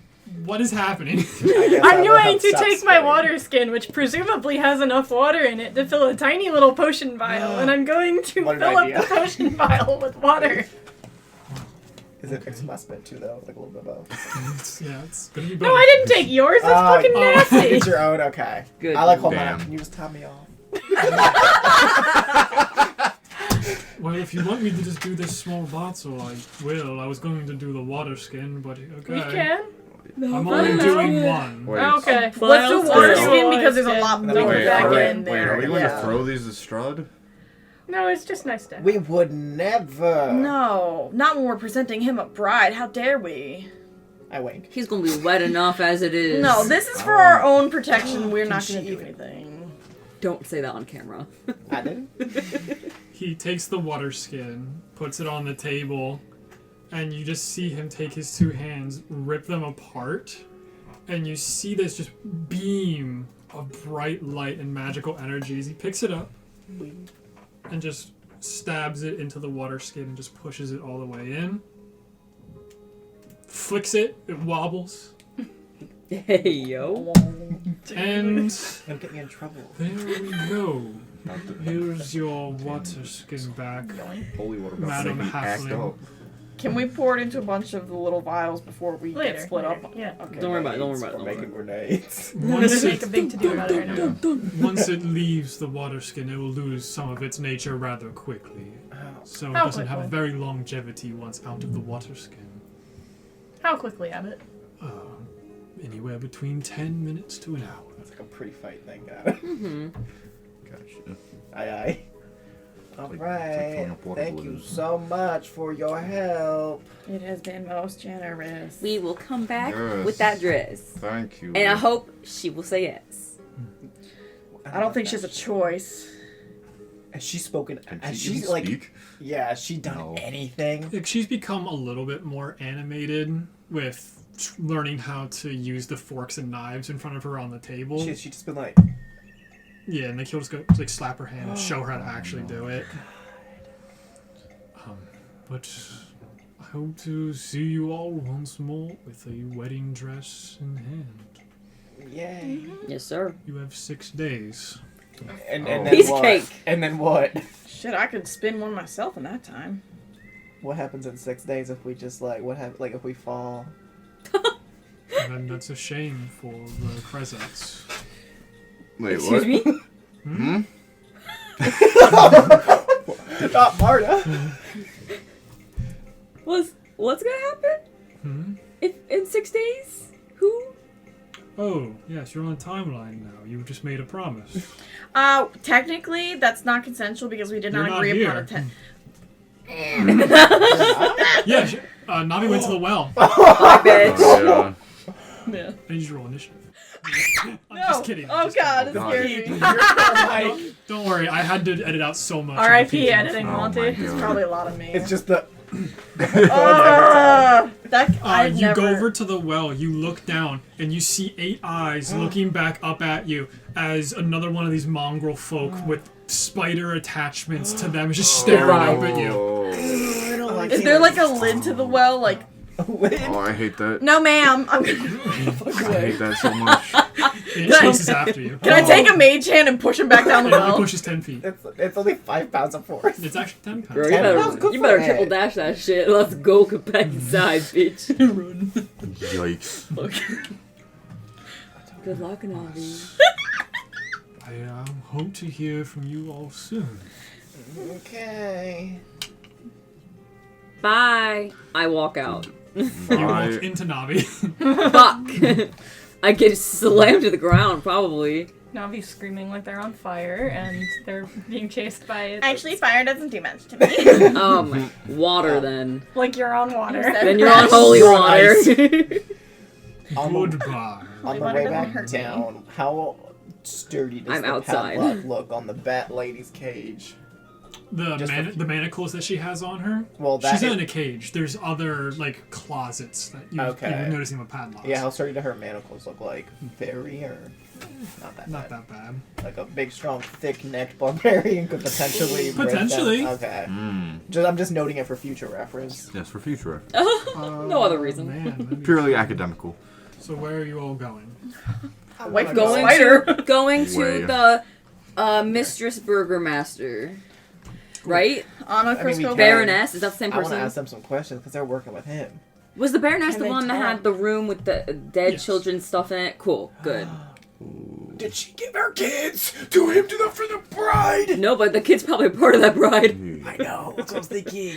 What is happening? I guess I I'm will going help to stop take my spreading. water skin, which presumably has enough water in it to fill a tiny little potion vial, and I'm going to What an fill up idea. the potion vial with water. Is it extra my spit too though? Like a little bit of both. Yeah, it's gonna be No, better. I didn't take yours. That's fucking nasty. It's your own. Okay. Good. I like holding Damn. on. Can you just top me off? Well, if you want me to just do this small bottle, I will. I was going to do the water skin, but okay. We can. I'm only doing one. Wait, Okay. Let's do Vials water to- skin because there's a lot Wait, more wait, back wait, in wait, there. are we going yeah. to throw these at Strahd? No, it's just nice to have. We would never. No, not when we're presenting him a bride. How dare we? I wink. He's gonna be wet enough as it is. No, this is for our own protection. We're not going to do anything. Don't say that on camera. I didn't. He takes the water skin, puts it on the table, and you just see him take his two hands, rip them apart, and you see this just beam of bright light and magical energies. He picks it up and just stabs it into the water skin and just pushes it all the way in. Flicks it, it wobbles, Hey yo. and Don't get me in trouble. there we go. Here's your water skin back. Holy water about to Madam make me act Halfling. up. Can we pour it into a bunch of the little vials before we Later. get split up? Yeah. Okay. Don't worry about it. Don't worry about it. We're Don't worry making about it. grenades. Once Make a it, big to-do about it right now. once it leaves the water skin, it will lose some of its nature rather quickly. So it How doesn't have quickly? very longevity once out of the water skin. How quickly, Abbott? Anywhere between 10 minutes to an hour. It's like a pre-fight thing, guy. Mm-hmm. Gotcha. Aye, aye. All like right. filling up water Thank you balloons. so much for your help. It has been most generous. We will come back Yes. with that dress. Thank you. And I hope she will say yes. I don't think she has a choice. Has she spoken? Can Has she she even like? speak? Yeah, has she done No. anything? Like, she's become a little bit more animated with learning how to use the forks and knives in front of her on the table. She just been like, Yeah, and like he'll just go like slap her hand and show her how to actually do it. But I hope to see you all once more with a wedding dress in hand. yay. Yes, sir. You have 6 days. And Oh. then Piece of what? cake. And then what? Shit, I could spin one myself in that time. What happens in 6 days if we just like what happens like if we fall? And then that's a shame for the Krezks. Wait, Excuse what? me? Hmm? Not Marta. What's gonna happen? Hmm? If in 6 days? Who? Oh, yes, you're on timeline now. You just made a promise. Technically, that's not consensual because we did You're not not agree upon here. a Yeah, Navi went to the well. Bye, bitch. Oh, Yeah. I need you to roll initiative. I'm No. just kidding. Oh god, it's God. scary. Don't worry, I had to edit out so much. R.I.P. editing, Oh my Monty. God. It's probably a lot of me. It's just the. I've You never... go over to the well, you look down, and you see 8 eyes looking back up at you as another one of these mongrel folk with spider attachments to them is just staring up at you. Oh, Is there like a lid to the well? Like, oh, I hate that. no ma'am, I'm I hate that so much. And it chases after you. Can I take a mage hand and push him back down the It only well? pushes 10 feet. It's only 5 pounds of force. It's actually 10 pounds. Bro, you 10 better, pounds, good you for better it. triple dash that shit. Let's go, get back inside, bitch. Yikes. Good luck, Navi. I hope to hear from you all soon. Okay. Bye. I walk out. You walk into Navi. Fuck. I get slammed to the ground, probably. Navi's screaming like they're on fire, and they're being chased by Actually, fire doesn't do much to me. Water then. like you're on water. Then you're on holy You're on water. Goodbye. On the water way doesn't back hurt me. down, how sturdy does I'm the outside. padlock look on the bat lady's cage? Just The manacles that she has on her. Well, that She's is- in a cage. There's other like closets that you're noticing with padlocks. Yeah, how sturdy do her manacles look like? Very or not that Not bad? that bad. Like a big, strong, thick-necked barbarian could potentially. break them. Potentially. Okay. Mm. I'm just noting it for future reference. Yes, for future. No other reason. Man, let me- Purely academical. So where are you all going? Away from Going the spider. Going Way. to the Mistress Burgomaster. Right? Anna I mean, we Krezk. can- Baroness? Is that the same I want to person? ask them some questions because they're working with him. Was the Baroness Can the they one that talk? had the room with the dead Yes. children's stuff in it? Cool. Good. Did she give her kids to him for the bride? No, but the kid's probably part of that bride. I know. That's what I was thinking.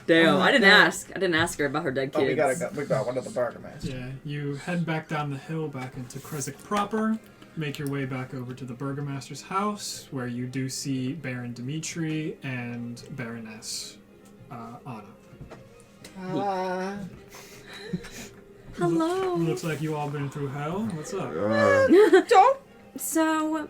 Damn, Oh, I didn't God. ask. I didn't ask her about her dead Oh, kids. we got one of the Burgomaster. Yeah, you head back down the hill back into Krezk proper. Make your way back over to the Burgomaster's house, where you do see Baron Dimitri and Baroness Anna. Hello. Looks like you all been through hell. What's up? Don't. So,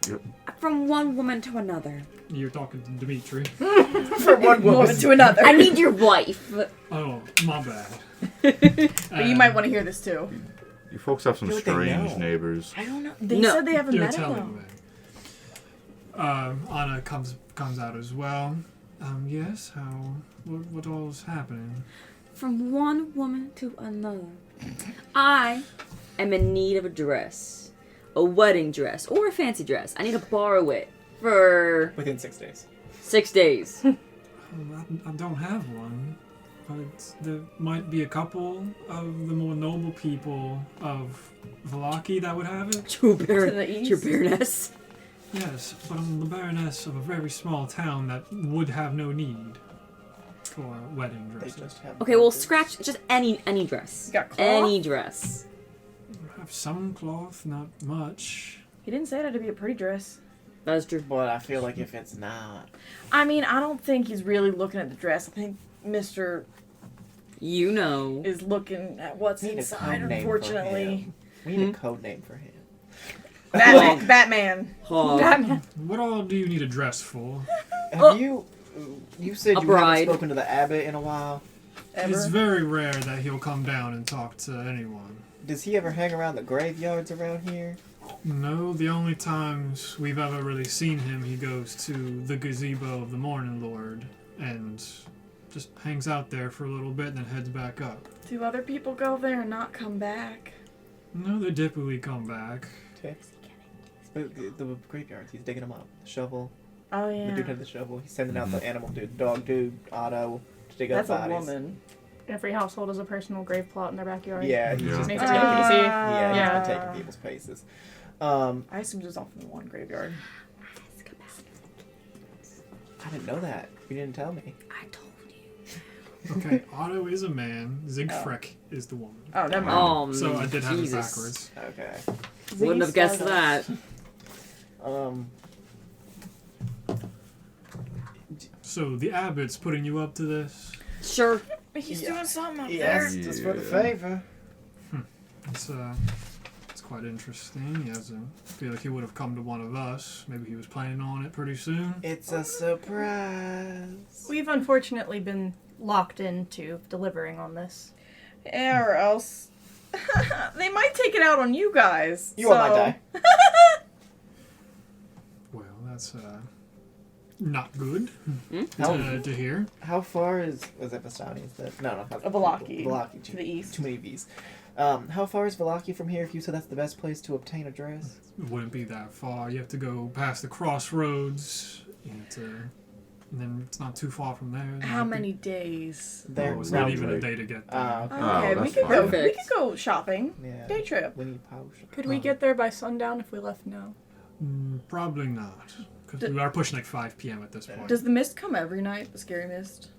Yep. from one woman to another. You're talking to Dimitri. From one Woman to another. I need your wife. Oh, my bad. But you might want to hear this too. You folks have some Feel like they strange know. neighbors. I don't know. They No. said they haven't You're met him though. telling me. Anna comes out as well. Yes. What all's happening? From one woman to another. I am in need of a dress. A wedding dress. Or a fancy dress. I need to borrow it for Within 6 days. 6 days. I don't have one, but there might be a couple of the more noble people of Valaki that would have it. True Baron. To the east? Your Baroness. Yes, but I'm the Baroness of a very small town that would have no need for wedding They dresses. just have. Okay, well, scratch just any dress. You got cloth? Any dress. I have some cloth, not much. He didn't say it had to be a pretty dress. That's true. But I feel like if it's not, I mean, I don't think he's really looking at the dress. I think Mr. You know. is looking at what's we need a inside, code name for unfortunately. him. We need a code name for him. Batman. Oh. Batman. What all do you need a dress for? Have you? You said A you bride. haven't spoken to the abbot in a while. It's Ever. very rare that he'll come down and talk to anyone. Does he ever hang around the graveyards around here? No, the only times we've ever really seen him, he goes to the gazebo of the Morning Lord and just hangs out there for a little bit and then heads back up. Do other people go there and not come back? No, they typically come back. The graveyards. He's digging them up. The shovel. Oh The yeah. dude had the shovel. He's sending out the animal dude, dog dude, Otto, to dig That's up a bodies. woman. Every household has a personal grave plot in their backyard. Yeah, he's Yeah. just Makes been it taking, look easy. yeah, he's Yeah. been taking people's places. I assumed it was all from one graveyard. I didn't know that. You didn't tell me. I told you. Okay, Otto is a man, Siegfried. is the woman. Oh, never mind. So I did have Jesus. it backwards. Okay. Wouldn't have guessed that. So the abbot's putting you up to this. Sure. He's Yeah. doing something up Yes, there. just for the favor. It's quite interesting. He doesn't feel like he would have come to one of us. Maybe he was planning on it pretty soon. It's a surprise. We've unfortunately been locked into delivering on this. Yeah, or else they might take it out on you guys. You all might die. Well, that's not good to hear. How far is it Vistani? Is that no? Valaki. Valaki To the east. Too many V's. How far is Valaki from here? If you said that's the best place to obtain a dress. It wouldn't be that far. You have to go past the crossroads. And then it's not too far from there. How many days? There, It's not even a day to get there. Okay, we that's could fine. go. We Perfect. could go shopping. Yeah. Day trip. We need potion. Could we get there by sundown if we left now? Probably not. Because we are pushing like 5 p.m. at this point. Does the mist come every night? The scary mist.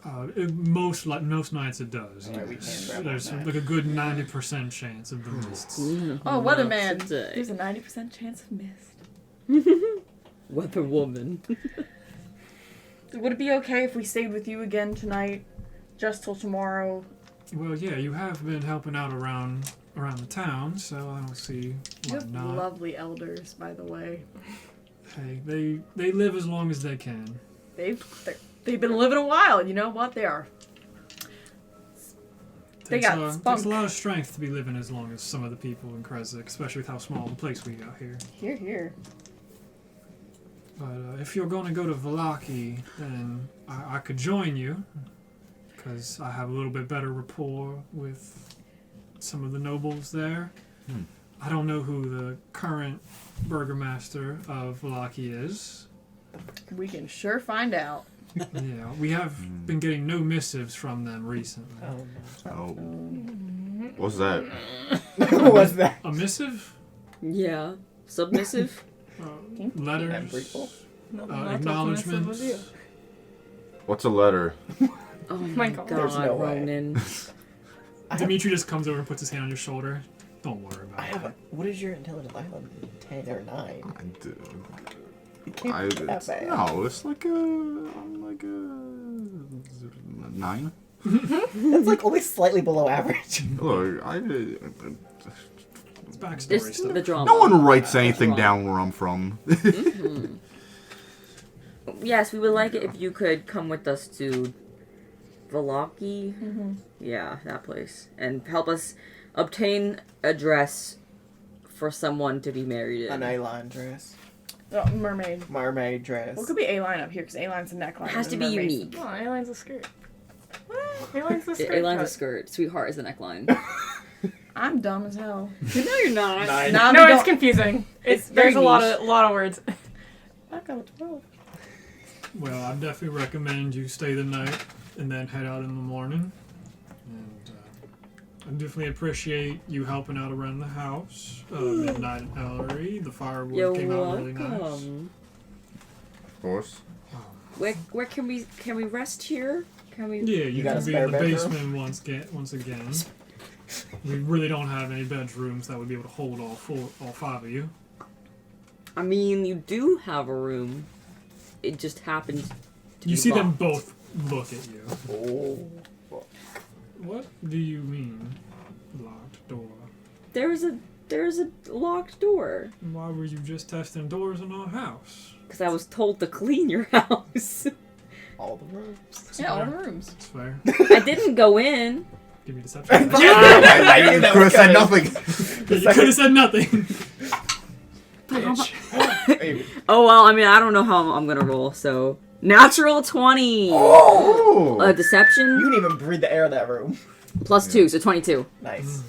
Most nights it does. Alright, we Yes. can't grab There's on that. like a good 90% chance of the mists. Oh, weatherman. today. There's a 90% chance of mist. Weather woman. Would it be okay if we stayed with you again tonight, just till tomorrow? Well, yeah, you have been helping out around the town, so I don't see You why have not. lovely elders, by the way. Hey, they live as long as they can. They've been living a while. You know what? They are. They got Takes spunk. a lot of strength to be living as long as some of the people in Krezk, especially with how small the place we got here. Here. But if you're going to go to Valaki, then I could join you, because I have a little bit better rapport with some of the nobles there. I don't know who the current Burgomaster of Valaki is. We can sure find out. Yeah, we have been getting no missives from them recently. Oh. What's that? What was that? A missive? Yeah. Submissive? Letters? No, I'm not talking to Acknowledgements? somebody. What's a letter? Oh my God. There's no way. Ronan. Dimitri just comes over and puts his hand on your shoulder. Don't worry about I have a. What is your intelligence? I have a 10 or 9. It can't be that bad. No, it's like a 9. That's like only slightly below average. Look, It's backstory It's stuff. the drama. no one writes anything Wrong. down where I'm from. Yes, we would like it if you could come with us to Valaki. Yeah, that place. And help us obtain a dress for someone to be married in. An A-line dress. Oh, mermaid. Mermaid dress. Well, it could be A-line up here, because A-line's a neckline. It has to and be mermaid's- unique. Oh, A-line's a skirt. What? A-line's the skirt. A-line's a cut. skirt. Sweetheart is the neckline. I'm dumb as hell. No, you're not. Nine. Nah, No, we it's don't- confusing. It's very There's a lot niche. of words. I got a 12. Well, I definitely recommend you stay the night and then head out in the morning. And I definitely appreciate you helping out around the house. Midnight at Ellery. The firewood You're came out really nice. welcome. Of course. Where can we rest here? Can we? Yeah, you got can a be spare in the bedroom? basement once again. We really don't have any bedrooms that would be able to hold all 5 of you. I mean, you do have a room. It just happens to You be see them locked. both look at you. Oh. What do you mean, locked door? There's a locked door. Why were you just testing doors in our house? Because I was told to clean your house. All the rooms. It's Yeah, all fair. the rooms. It's fair. I didn't go in. Give me deception. You could have said nothing. You could have said nothing. Hey. Oh well, I mean, I don't know how I'm gonna roll. So natural 20. Oh. Deception You didn't even breathe the air in that room. plus 2, so 22. Nice.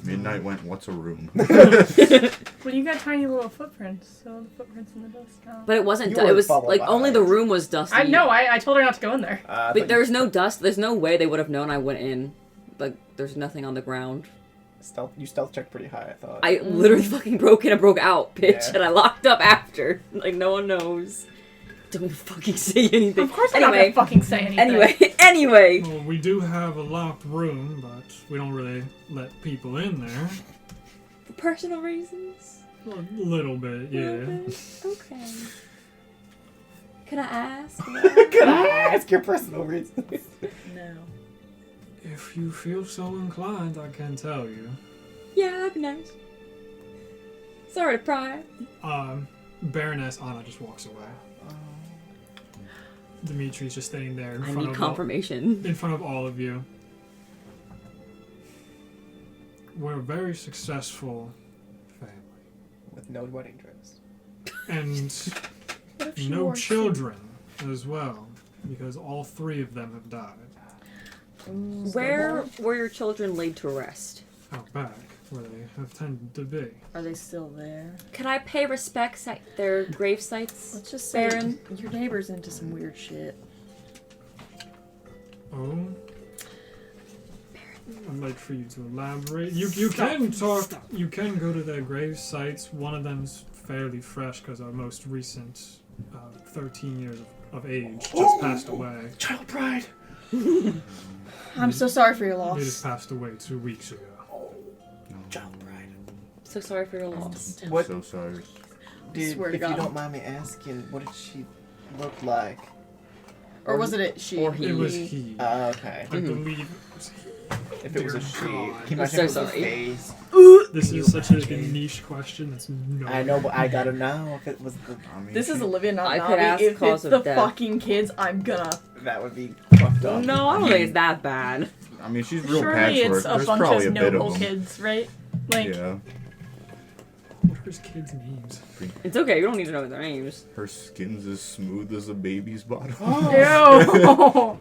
Midnight went, what's a room? Well, you got tiny little footprints, so the footprints in the dust count. But it wasn't. You It were was bubble like by. only the room was dusty. I know. I told her not to go in there. But there's no dust. There's no way they would have known I went in. Like there's nothing on the ground. You stealth checked pretty high, I thought. I literally fucking broke in and broke out, bitch, Yeah. and I locked up after. Like no one knows. Don't fucking say anything. Of course I'm not gonna fucking say anything. Anyway. Well, we do have a locked room, but we don't really let people in there. For personal reasons? A little bit, yeah. Okay. Can I ask? Can I ask your personal reasons? No. If you feel so inclined, I can tell you. Yeah, that'd be nice. Sorry to pry. Baroness Anna just walks away. Dimitri's just standing there in I front need of confirmation. in front of all of you. We're a very successful family. With no wedding dress. And no children as well, because all 3 of them have died. Where were your children laid to rest? Out back, where they have tended to be. Are they still there? Can I pay respects at their grave sites? Let's just say Baron? your neighbor's into some weird shit. Oh? I'd like for you to elaborate. You can talk. You can go to their grave sites. One of them's fairly fresh because our most recent 13 years of age just passed away. Child pride! I'm so sorry for your They just loss. passed away 2 weeks ago. Child pride. So sorry for your loss. What? So sorry. Did, Swear to if you God. don't mind me asking, what did she look like? Or was it she? Or he. It was he. Okay. I believe it was he. If it was a Dear she, God. can you I'm imagine so if it was a sorry. face? This is such a niche question. That's no. I know, but I gotta know if it was the. I mean, This is she- Olivia, not I could Navi. ask If cause it's of the death. fucking kids, I'm gonna. That would be fucked up. No, I don't think it's that bad. I mean, she's real Surely patchwork. it's a There's bunch probably of a bit noble of them. kids, right? Like, Yeah. What are his kids' names? It's okay, you don't need to know their names. Her skin's as smooth as a baby's bottom. ew.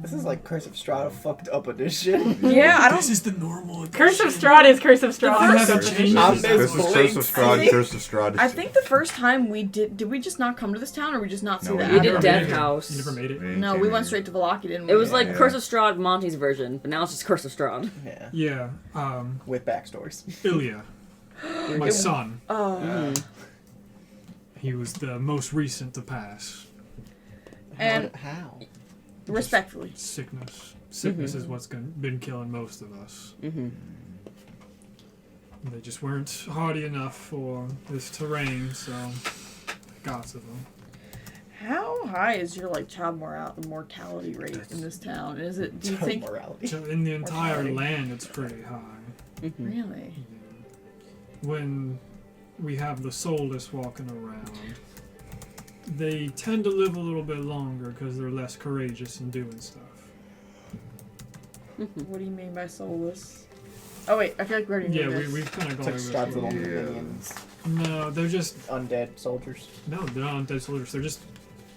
This is like Curse of Strahd fucked up edition. Yeah, I This don't. is the normal. Curse of Strahd is Curse of You Strahd. haven't changed I'm this. This is Curse of Strahd, Curse of Strahd. I think the first time we did we just not come to this town, or we just not see No, the we We ad? did never Death made it. House. You never made it. No, we went straight to Valaki, didn't we? It was like Yeah. Curse of Strahd, Monty's version, but now it's just Curse of Strahd. Yeah. Yeah. With backstories. Ilya, my son. Oh. He was the most recent to pass. And- How? Respectfully. Sickness. Sickness is what's been killing most of us. Mm-hmm. They just weren't hardy enough for this terrain, so got to them. How high is your child mortality rate in this town? Is it? Do you Child think? morality. So in the entire Mortality. land, it's pretty high. Mm-hmm. Really? When we have the soulless walking around, they tend to live a little bit longer because they're less courageous in doing stuff. What do you mean by soulless? Oh wait, I feel like we already knew Yeah, this. we've kind of It's gone like over Strahd's this. little Yeah. minions. No, they're just Undead soldiers. no, they're not undead soldiers. They're just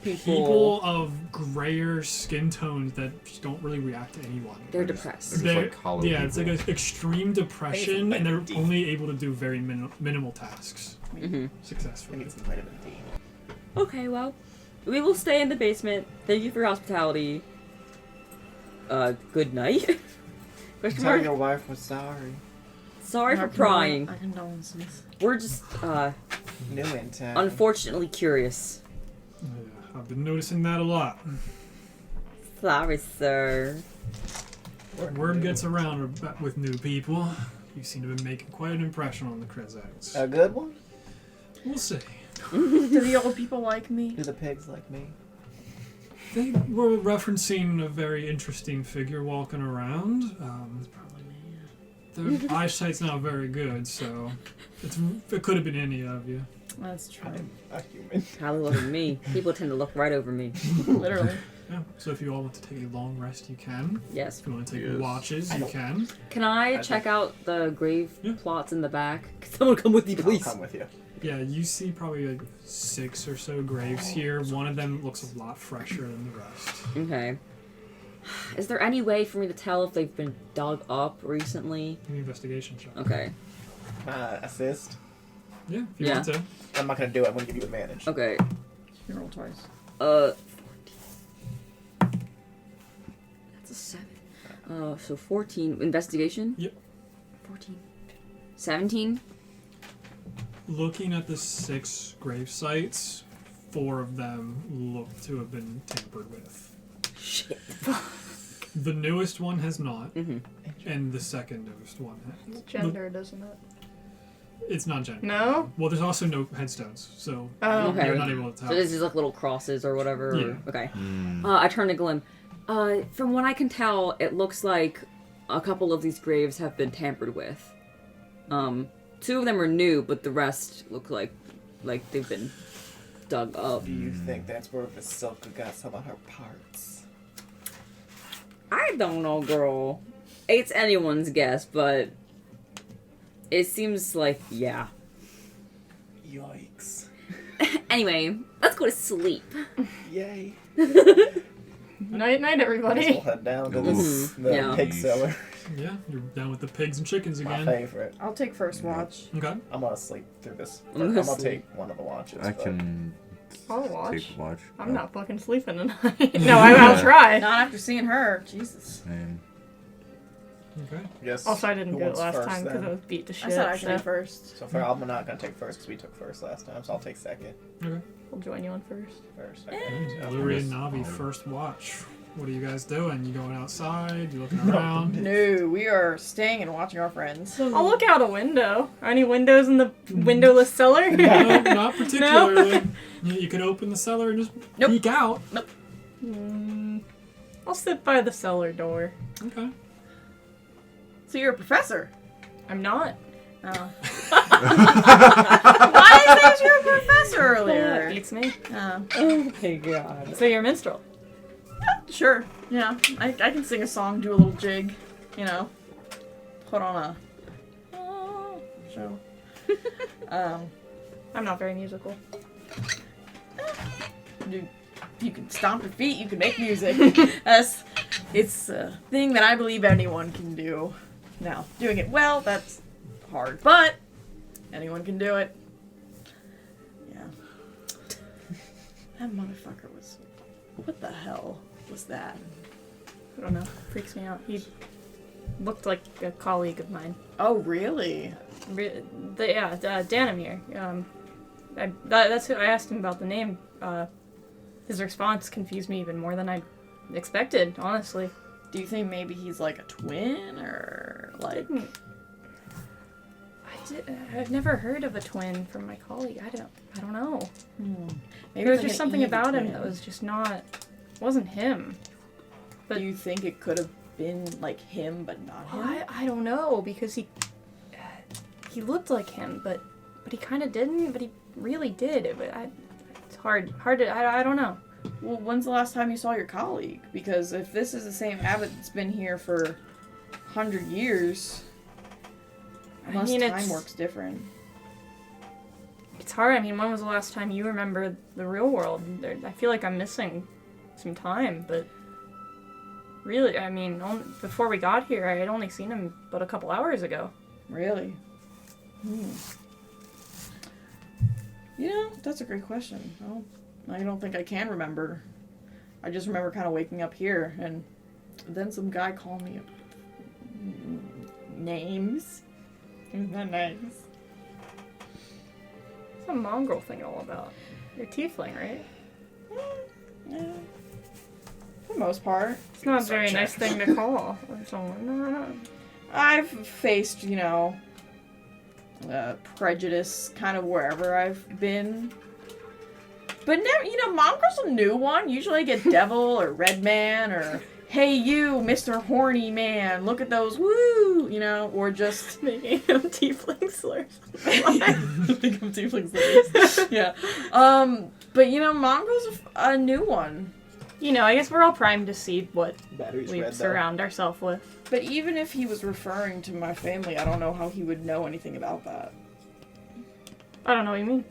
People. people of grayer skin tones that just don't really react to anyone. They're They're depressed. just They're- like hollow yeah, it's like people. an extreme depression, and they're deep. only able to do very minimal tasks Mm-hmm. I successfully. need some vitamin D. Okay, well, we will stay in the basement. Thank you for your hospitality. Good night. Question Tell mark? your wife was sorry. Sorry for Our prying. condolences. We're just, New in town. unfortunately curious. Yeah, I've been noticing that a lot. Sorry, sir. Word gets around with new people. You seem to be making quite an impression on the Krezks. A good one? We'll see. Do the old people like me? Do the pigs like me? They were referencing a very interesting figure walking around. Probably me. Their eyesight's not very good, so it could have been any of you. That's true. I'm a human. Probably wasn't me. People tend to look right over me. Literally. Yeah. So if you all want to take a long rest, you can. Yes. If you want to take Yes. watches, I you don't- can. Can I I check out the grave Yeah. plots in the back? Someone come with me, I'll please. come with you. Yeah, you see probably like 6 or so graves here. One of them looks a lot fresher than the rest. Okay. Is there any way for me to tell if they've been dug up recently? An investigation check. Okay. Assist. Yeah, if you Yeah. want to. I'm not gonna do it. I'm gonna give you advantage. Okay. You roll twice. 14. That's a 7. So 14. Investigation? Yep. 14. 17? Looking at the 6 grave sites, 4 of them look to have been tampered with. Shit. The newest one has not, Mhm. and the second newest one has. It's gendered, isn't it? It's not gendered. No? Well, there's also no headstones, so Oh. Okay. you're not able to tell. So this is like little crosses or whatever. Yeah. Okay. Hmm. I turn to Glim. From what I can tell, it looks like a couple of these graves have been tampered with. 2 of them are new, but the rest look like they've been dug up. Do you think that's where Vasilka got some of her parts? I don't know, girl. It's anyone's guess, but it seems like, yeah. Yikes. Anyway, let's go to sleep. Yay. Night, Guess we'll everybody. head down to Oof. this, the Yeah. pig cellar. Yeah, you're down with the pigs and chickens My again. favorite. I'll take first watch. Okay. I'm gonna sleep through this. I'm I'm gonna gonna sleep. take one of the watches. I but- can I'll watch. take a watch. I'm not fucking sleeping tonight. No, I'll try. Not after seeing her. Jesus. Same. Okay. Yes. Also, I didn't Who do it wants last first, time because then? I was beat to shit. I said I should so be first. So far, I'm not gonna take first because we took first last time, so I'll take second. Okay. I'll join you on first. First. Luri and Navi, first watch. What are you guys doing? You going outside? You looking around? No, we are staying and watching our friends. I'll look out a window. Are any windows in the windowless cellar? No, not particularly. You can open the cellar and just Nope. peek out. I'll sit by the cellar door. Okay. So you're a professor. I'm not. Oh. Why did I say you were a professor That earlier? beats me. Oh. Oh my god. So you're a minstrel. Sure. Yeah. I can sing a song, do a little jig, you know. Put on a show. I'm not very musical. You can stomp your feet, you can make music. It's a thing that I believe anyone can do. Now, doing it well, that's hard, but anyone can do it. Yeah. That motherfucker was... What the hell was that? I don't know. Freaks me out. He looked like a colleague of mine. Oh, really? Danimir. That's who I asked him about the name. His response confused me even more than I expected, honestly. Do you think maybe he's like a twin, or like... I've never heard of a twin from my colleague. I don't know. Maybe There was like just an something evil about him twin. that was just not... wasn't him. Do you think it could have been like him, but not him? I don't know, because he looked like him, but he kind of didn't, but he really did. It's hard to... I don't know. Well, when's the last time you saw your colleague? Because if this is the same abbot that's been here for 100 years, unless time it's works different. It's hard. I mean, when was the last time you remember the real world? I feel like I'm missing some time, but really, I mean, before we got here, I had only seen him but a couple hours ago. Really? You know, that's a great question. I don't think I can remember. I just remember kind of waking up here, and then some guy called me names. Isn't that nice? What's a mongrel thing all about? You're tiefling, right? Yeah. For the most part. It's not a very nice thing to call someone. I've faced, prejudice kind of wherever I've been. But never, mongrel's a new one. Usually I get devil or red man or hey you, Mr. Horny Man, look at those, woo, or just Making him tiefling slurs. become tiefling slurs. Yeah. But mongrel's a new one. I guess we're all primed to see what Battery's we red, though. surround ourselves with. But even if he was referring to my family, I don't know how he would know anything about that. I don't know what you mean.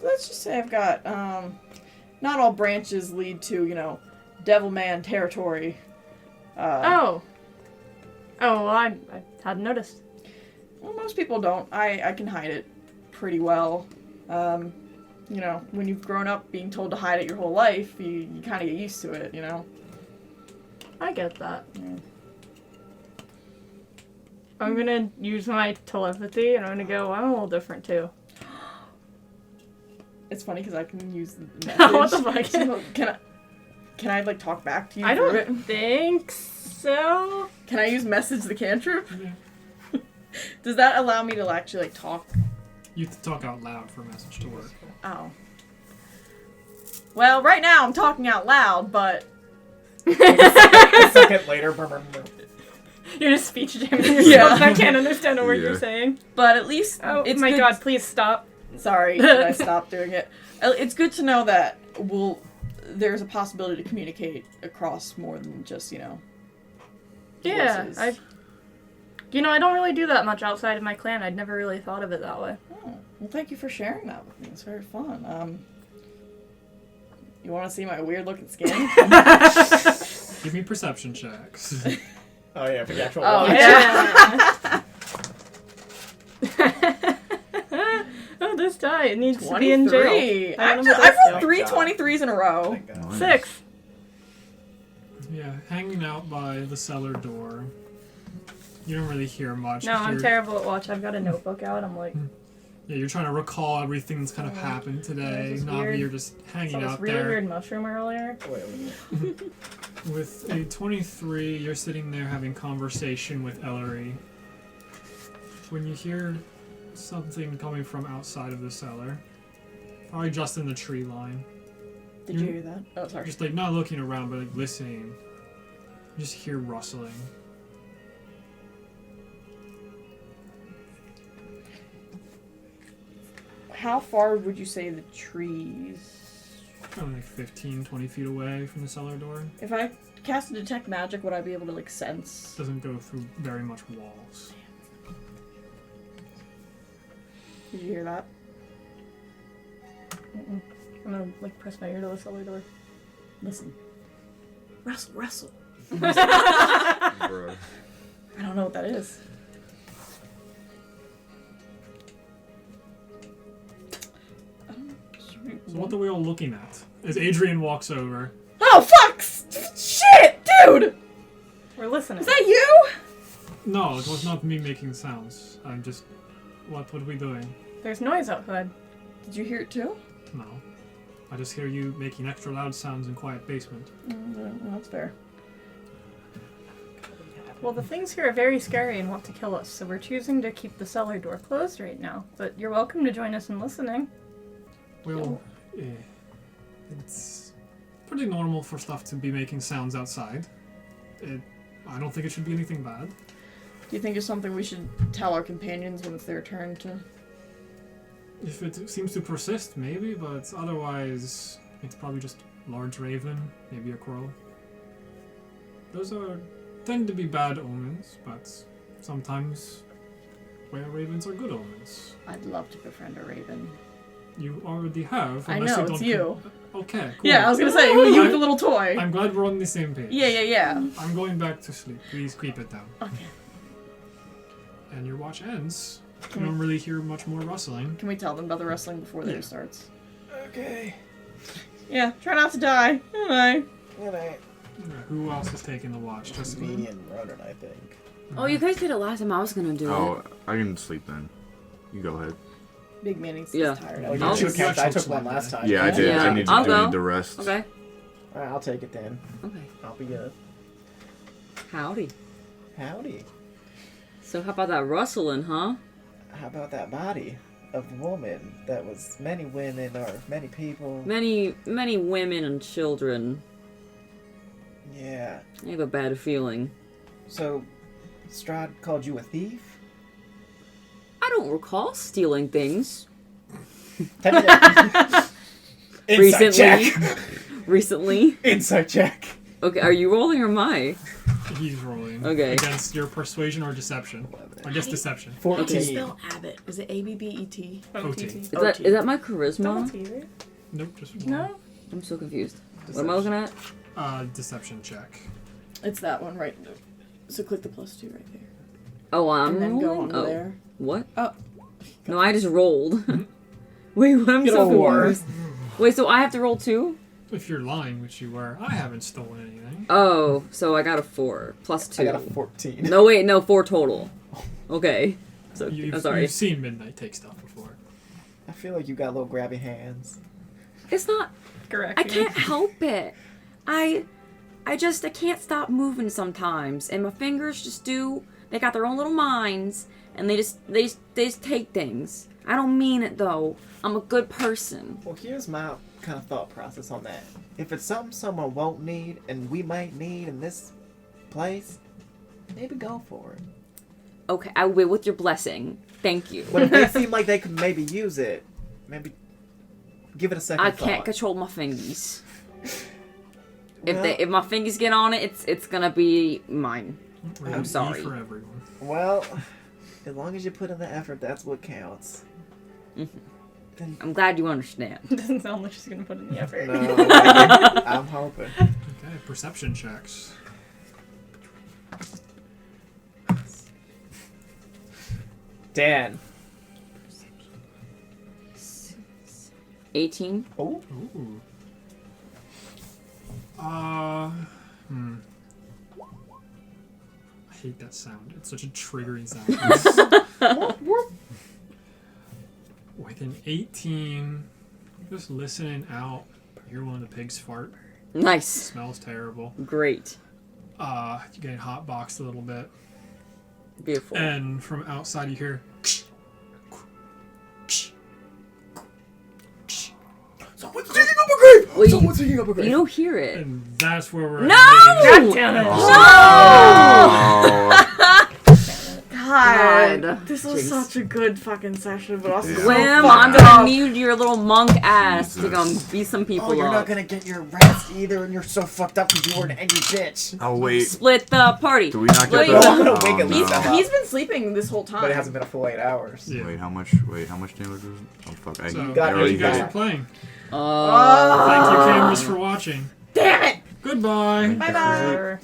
Let's just say I've got, not all branches lead to, Devil Man territory. Oh, well, I hadn't noticed. Well, most people don't. I can hide it pretty well. When you've grown up being told to hide it your whole life, you kind of get used to it, I get that. I'm gonna use my telepathy, and I'm gonna go, I'm a little different, too. It's funny because I can use the message. What the fuck? So can I like talk back to you? I through don't it? think so. Can I use message the cantrip? Does that allow me to actually like talk? You have to talk out loud for a message to work. Oh. Well, right now I'm talking out loud, but A second later. You're just speech jamming yourself. Yeah. I can't understand a word Yeah. you're saying. at least Oh it's my good- god, please stop. Sorry, that I stopped doing it. It's good to know that there's a possibility to communicate across more than just Yeah, voices. I don't really do that much outside of my clan. I'd never really thought of it that way. Oh, well, thank you for sharing that with me. It's very fun. You want to see my weird-looking skin? Give me perception checks. Oh yeah, for the actual Oh, watch. Yeah. Oh, this die. It needs to be in jail. 23. I don't know what I've that's rolled doing. 3 23s in a row. Thank God. Nice. 6. Yeah, hanging out by the cellar door. You don't really hear much. No, I'm You're- terrible at watch. I've got a notebook out. I'm like, Yeah, you're trying to recall everything that's kind of happened today. this Not weird- you're just hanging saw this out really there. weird mushroom earlier. Wait. With a 23, you're sitting there having conversation with Ellery. When you hear something coming from outside of the cellar, probably just in the tree line, Did you hear that? Oh, sorry. just like not looking around but like listening, you just hear rustling. How far would you say the trees? Probably like 15, 20 feet away from the cellar door. If I cast a detect magic, would I be able to like sense? Doesn't go through very much walls. Did you hear that? Mm-mm. I'm gonna like press my ear to the cellar door. Listen. Wrestle, wrestle. Bruh. I don't know what that is. So what are we all looking at? As Adrian walks over. Oh fuck! Shit, dude! We're listening. Is that you? No, it was not me making sounds. I'm just... What are we doing? There's noise outside. Did you hear it too? No. I just hear you making extra loud sounds in quiet basement. That's fair. Well, the things here are very scary and want to kill us, so we're choosing to keep the cellar door closed right now. But you're welcome to join us in listening. Well, it's pretty normal for stuff to be making sounds outside. I don't think it should be anything bad. Do you think it's something we should tell our companions when it's their turn to? If it seems to persist, maybe, but otherwise, it's probably just a large raven, maybe a crow. Those tend to be bad omens, but sometimes rare ravens are good omens. I'd love to befriend a raven. You already have. I unless know, you it's don't you. Okay, cool. Yeah, I was gonna say, you with the little toy. I'm glad we're on the same page. Yeah. I'm going back to sleep. Please keep it down. Okay. And your watch ends. You don't really hear much more rustling. Can we tell them about the wrestling before Yeah. theirs starts? Okay. Yeah, try not to die. Bye. Good night. Who else is taking the watch? Just Me and Ronan, I think. Oh, you guys did it last time. I was gonna do Oh, I can sleep then. You go ahead. Big Manny's Yeah. tired. Oh, you I'll- two count. I Actual took one sleep. last time. Yeah, I did. Yeah. I need I'll to go. do the rest. it. Okay. Alright, I'll take it then. Okay. I'll be good. Howdy. Howdy. So how about that rustling, huh? How about that body of woman that was many women or many people? Many women and children. Yeah. I have a bad feeling. So, Strahd called you a thief? I don't recall stealing things Insight recently. check. Recently. Insight check. Okay, are you rolling or am I? He's rolling. Okay. Against your persuasion or deception. I guess deception. 14. Spell Abbott. Is it ABBET? OT. Is that my charisma? Nope, just one. No? I'm so confused. What am I looking at? Deception check. It's that one right there. So click the +2 right there. Oh, I'm And then go rolling? on Oh. there. What? Oh. No, I just rolled. Wait, what? I'm Get so a war. confused. Wait, so I have to roll too? If you're lying, which you were, I haven't stolen anything. Oh, so I got a 4 plus 2. I got a 14. No, wait, no, 4 total. Okay. So, You've, I'm sorry. You've seen Midnight take stuff before. I feel like you got little grabby hands. It's not. Correct. I can't help it. I can't stop moving sometimes, and my fingers just do. They got their own little minds, and they just take things. I don't mean it though. I'm a good person. Well, here's my kind of thought process on that. If it's something someone won't need, and we might need in this place, maybe go for it. Okay, I will with your blessing. Thank you. But if they seem like they could maybe use it, maybe give it a second I thought. can't control my fingers. Well- If my fingers get on it, it's gonna be mine. Really sorry. For everyone. Well, as long as you put in the effort, that's what counts. I'm glad you understand. Doesn't sound like she's gonna put in the effort. No, I'm hoping. Okay, perception checks. Dan. 18. Oh. Ooh. I hate that sound. It's such a triggering sound. With an 18, just listening out, you hear one of the pigs fart. Nice. Smells terrible. Great. You're getting hot boxed a little bit. Beautiful. And from outside you hear... Someone's digging up a grave! Well, Someone's digging up a grave! You don't hear it. And that's where we're No! ending. God damn it! Oh. God. This was Jeez. such a good fucking session, but also Yeah. so Swim, fucked I'm up. gonna need your little monk ass to come beat some people Oh, you're up. not gonna get your rest either, and you're so fucked up because you were an angry bitch. Oh, wait. Split the party. Do we not get Wait, the... no, I'm gonna wake Oh, at least no. up. He's been sleeping this whole time. But it hasn't been a full 8 hours. Yeah. Wait, how much damage is it? Oh, fuck. I, So, I got already you guys hit are it. playing. Oh. Thank you, cameras, for watching. Damn it! Goodbye. Bye bye. Or-